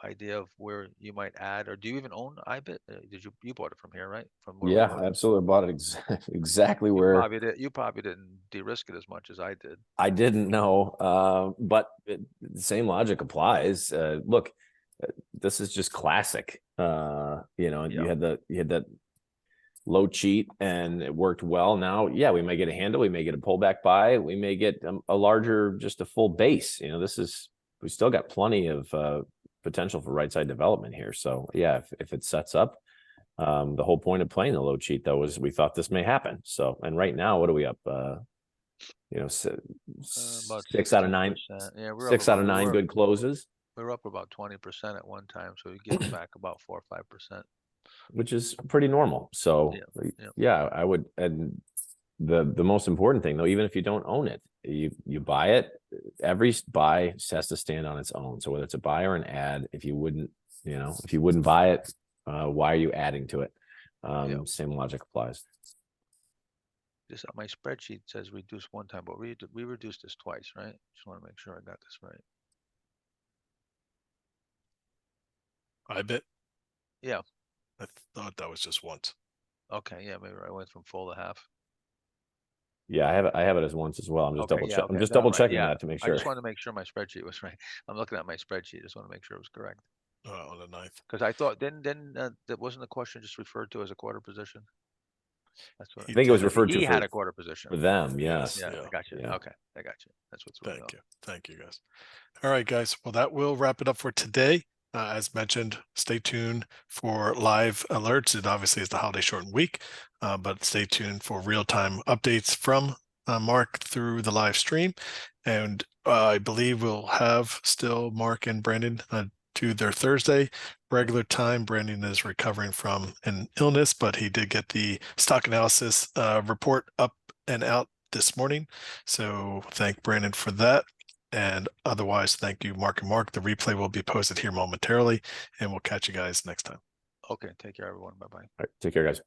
[SPEAKER 3] idea of where you might add, or do you even own IBIT? Did you bought it from here, right? From where we
[SPEAKER 2] Yeah,
[SPEAKER 3] bought it?
[SPEAKER 2] absolutely. Bought it exactly where
[SPEAKER 3] You probably didn't de-risk it as much as I did.
[SPEAKER 2] I didn't know. But the same logic applies. Look, this is just classic. And
[SPEAKER 3] Yeah.
[SPEAKER 2] you had that low cheat and it worked well. Now, yeah, we may get a handle, we may get a pullback buy, we may get a larger, just a full base. We still got plenty of potential for right side development here. So yeah, if it sets up, the whole point of playing the low cheat though was we thought this may happen. So, and right now, what are we up?
[SPEAKER 3] About
[SPEAKER 2] 6 out of 9,
[SPEAKER 3] 16%. Yeah, we're up
[SPEAKER 2] 6 out
[SPEAKER 3] about
[SPEAKER 2] of 9 good closes,
[SPEAKER 3] we were up about 20% at one time, so we give back about 4 or 5%.
[SPEAKER 2] which is pretty normal. So
[SPEAKER 3] Yeah.
[SPEAKER 2] yeah, I would. And the most important thing though, even if you don't own it, you buy it. Every buy has to stand on its own. So whether it's a buy or an add, if you wouldn't buy it, why are you adding to it? Same logic applies.
[SPEAKER 3] Just my spreadsheet says reduce one time, but we reduced this twice, right? Just want to make sure I got this right.
[SPEAKER 1] IBIT?
[SPEAKER 3] Yeah.
[SPEAKER 1] I thought that was just once.
[SPEAKER 3] Okay. Yeah. Maybe I went from full to half.
[SPEAKER 2] Yeah, I have it as once as well. I'm just I'm just
[SPEAKER 3] No,
[SPEAKER 2] double
[SPEAKER 3] right.
[SPEAKER 2] checking
[SPEAKER 3] Yeah.
[SPEAKER 2] that to make
[SPEAKER 3] I
[SPEAKER 2] sure.
[SPEAKER 3] just wanted to make sure my spreadsheet was right. I'm looking at my spreadsheet. Just want to make sure it was correct.
[SPEAKER 1] On the 9th.
[SPEAKER 3] Because I thought then that wasn't the question just referred to as a quarter position. That's what
[SPEAKER 2] I think it was referred to
[SPEAKER 3] he had
[SPEAKER 2] for
[SPEAKER 3] a quarter position.
[SPEAKER 2] them.
[SPEAKER 1] Yes.
[SPEAKER 2] Yes.
[SPEAKER 3] Yeah, I got you.
[SPEAKER 2] Yeah.
[SPEAKER 3] Okay, I got you. That's what's going on.
[SPEAKER 1] Thank you guys. All right, guys. Well, that will wrap it up for today. As mentioned, stay tuned for live alerts. It obviously is the holiday shortened week, but stay tuned for real-time updates from Mark through the live stream. And I believe we'll have still Mark and Brandon to their Thursday regular time. Brandon is recovering from an illness, but he did get the stock analysis report up and out this morning. So thank Brandon for that. And otherwise, thank you, Mark and Mark. The replay will be posted here momentarily, and we'll catch you guys next time.
[SPEAKER 3] Okay, take care, everyone. Bye-bye.
[SPEAKER 2] All right, take care, guys.